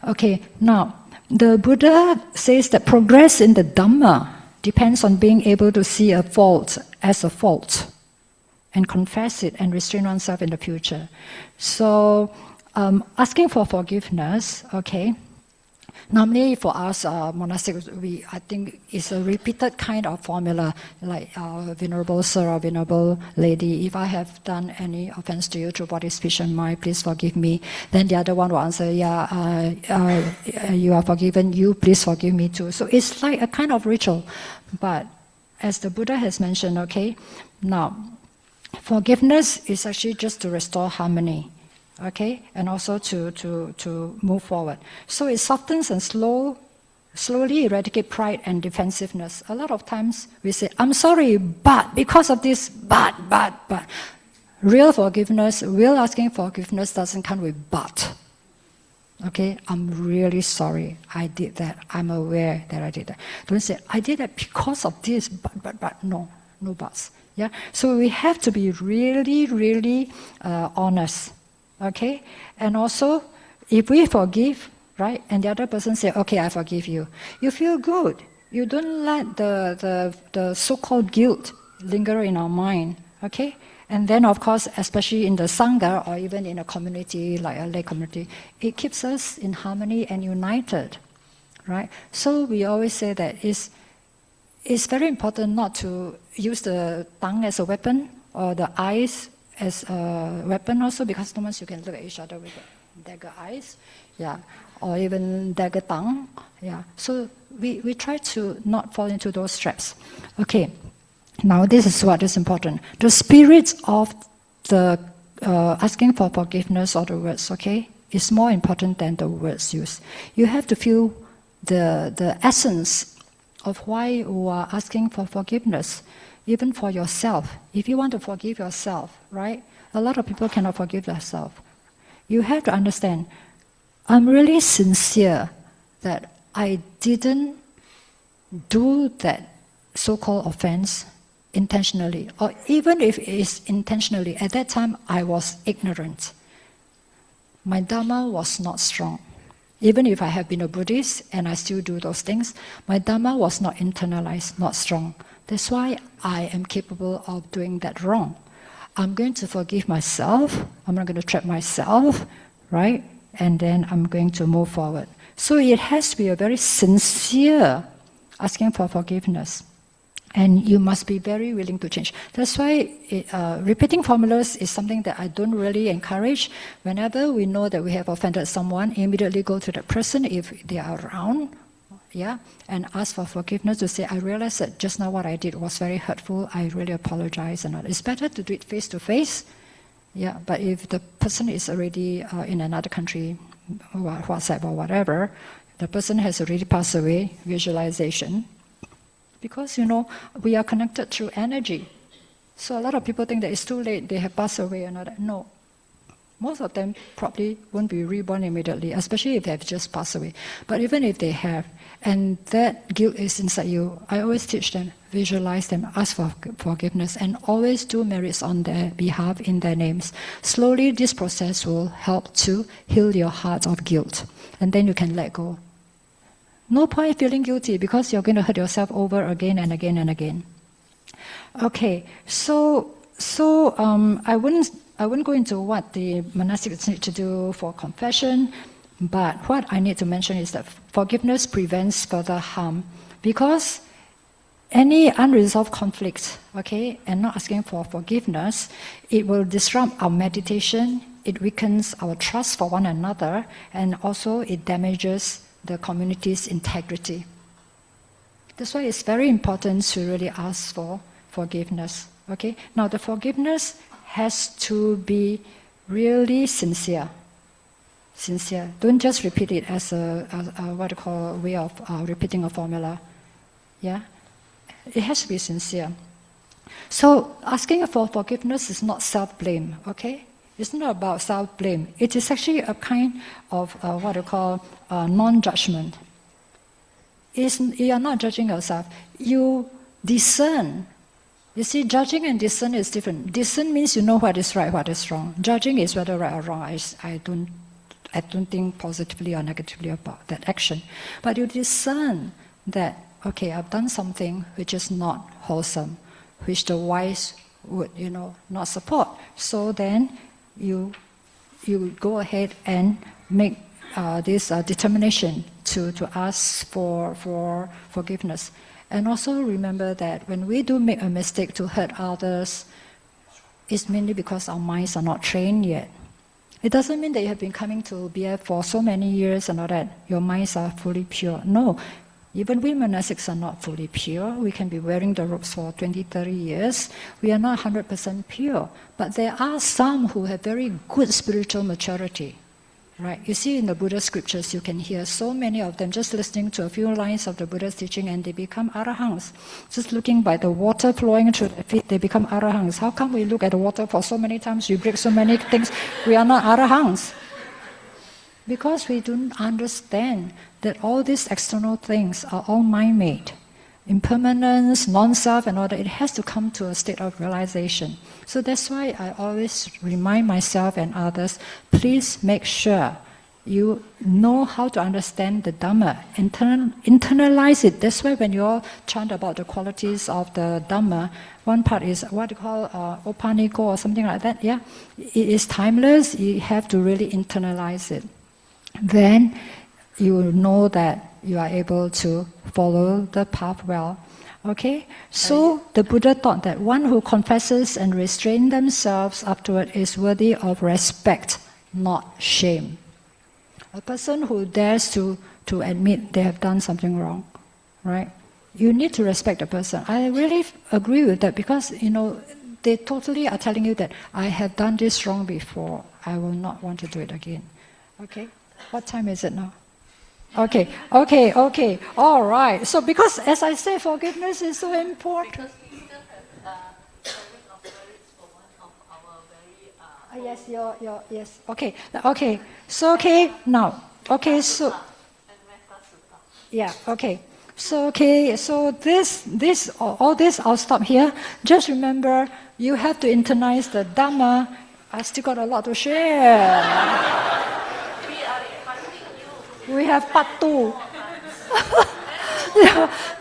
Okay, now, the Buddha says that progress in the Dhamma depends on being able to see a fault as a fault and confess it and restrain oneself in the future. So, asking for forgiveness, okay, normally for us monastics, I think it's a repeated kind of formula, like Venerable Sir or Venerable Lady, if I have done any offense to you through body, speech and mind, please forgive me. Then the other one will answer, yeah, you are forgiven, you please forgive me too. So it's like a kind of ritual. But as the Buddha has mentioned, okay, now, forgiveness is actually just to restore harmony. Okay, and also to move forward. So it softens and slowly eradicate pride and defensiveness. A lot of times we say, I'm sorry, but because of this, but. Real forgiveness, real asking forgiveness doesn't come with but. Okay, I'm really sorry I did that. I'm aware that I did that. Don't say, I did that because of this, but. No buts. Yeah, so we have to be really honest. Okay, and also, if we forgive, right, and the other person say, okay, I forgive you, you feel good. You don't let the so-called guilt linger in our mind, okay? And then, of course, especially in the Sangha or even in a community like a lay community, it keeps us in harmony and united, right? So we always say that it's very important not to use the tongue as a weapon or the eyes as a weapon also, because sometimes you can look at each other with dagger eyes, yeah, or even dagger tongue, yeah. So we try to not fall into those traps. Okay, now this is what is important. The spirit of the asking for forgiveness or the words, okay, is more important than the words used. You have to feel the essence of why you are asking for forgiveness. Even for yourself, if you want to forgive yourself, right? A lot of people cannot forgive themselves. You have to understand, I'm really sincere that I didn't do that so-called offense intentionally. Or even if it is intentionally, at that time I was ignorant. My Dhamma was not strong. Even if I have been a Buddhist and I still do those things, my Dhamma was not internalized, not strong. That's why I am capable of doing that wrong. I'm going to forgive myself. I'm not going to trap myself, right? And then I'm going to move forward. So it has to be a very sincere asking for forgiveness. And you must be very willing to change. That's why repeating formulas is something that I don't really encourage. Whenever we know that we have offended someone, immediately go to that person if they are around, yeah, and ask for forgiveness, to say, I realize that just now what I did was very hurtful, I really apologize. And it's better to do it face to face, yeah, but if the person is already in another country, WhatsApp or whatever, the person has already passed away, visualization, because, you know, we are connected through energy. So a lot of people think that it's too late, they have passed away and all that. No. Most of them probably won't be reborn immediately, especially if they have just passed away. But even if they have, and that guilt is inside you, I always teach them, visualize them, ask for forgiveness, and always do merits on their behalf in their names. Slowly, this process will help to heal your heart of guilt, and then you can let go. No point feeling guilty because you're going to hurt yourself over again and again and again. Okay, so I wouldn't go into what the monastics need to do for confession, but what I need to mention is that forgiveness prevents further harm, because any unresolved conflict, okay, and not asking for forgiveness, it will disrupt our meditation, it weakens our trust for one another, and also it damages the community's integrity. That's why it's very important to really ask for forgiveness. Okay? Now the forgiveness has to be really sincere. Sincere. Don't just repeat it as a what you call a way of repeating a formula. Yeah? It has to be sincere. So asking for forgiveness is not self-blame, okay? It's not about self-blame. It is actually a kind of what you call non-judgment. You are not judging yourself. You discern. You see, judging and discern is different. Discern means you know what is right, what is wrong. Judging is whether right or wrong. I don't think positively or negatively about that action. But you discern that, okay, I've done something which is not wholesome, which the wise would, not support. So then you go ahead and make this determination to ask for forgiveness. And also remember that when we do make a mistake to hurt others, it's mainly because our minds are not trained yet. It doesn't mean that you have been coming to BF for so many years and all that, your minds are fully pure. No, even we monastics are not fully pure. We can be wearing the robes for 20, 30 years. We are not 100% pure. But there are some who have very good spiritual maturity. Right? You see in the Buddha scriptures, you can hear so many of them just listening to a few lines of the Buddha's teaching and they become arahants. Just looking by the water flowing through their feet, they become arahants. How come we look at the water for so many times, we break so many things, we are not arahants? Because we don't understand that all these external things are all mind-made. Impermanence, non-self and all that, it has to come to a state of realization. So that's why I always remind myself and others, please make sure you know how to understand the Dhamma, internalize it. That's why when you all chant about the qualities of the Dhamma, one part is what you call opaniko or something like that, yeah? It is timeless, you have to really internalize it. Then you will know that you are able to follow the path well. Okay? So the Buddha taught that one who confesses and restrains themselves afterward is worthy of respect, not shame. A person who dares to admit they have done something wrong, right? You need to respect a person. I really agree with that because, they totally are telling you that I have done this wrong before. I will not want to do it again. Okay? What time is it now? Okay. All right. So because, as I say, forgiveness is so important. Because we still have serving of merits for one of our very... yes. Okay. So, okay, now. Okay, so... And metta sutta. Yeah, okay. So, all this, I'll stop here. Just remember, you have to internalize the Dhamma. I still got a lot to share. We have part 2.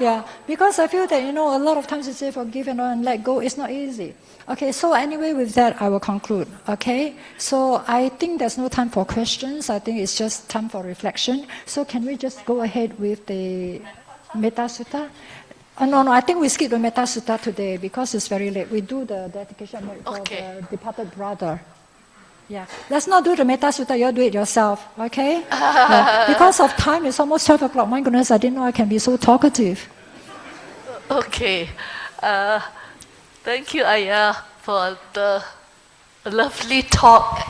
yeah, because I feel that, a lot of times you say forgive and let go, it's not easy. Okay, so anyway, with that, I will conclude. Okay, so I think there's no time for questions. I think it's just time for reflection. So can we just go ahead with the Metta Sutta? No, I think we skip the Metta Sutta today because it's very late. We do the dedication for the departed brother. Yeah, let's not do the Metta Sutta, you'll do it yourself, okay? Yeah. Because of time, it's almost 12 o'clock. My goodness, I didn't know I can be so talkative. Okay. Thank you, Ayya, for the lovely talk.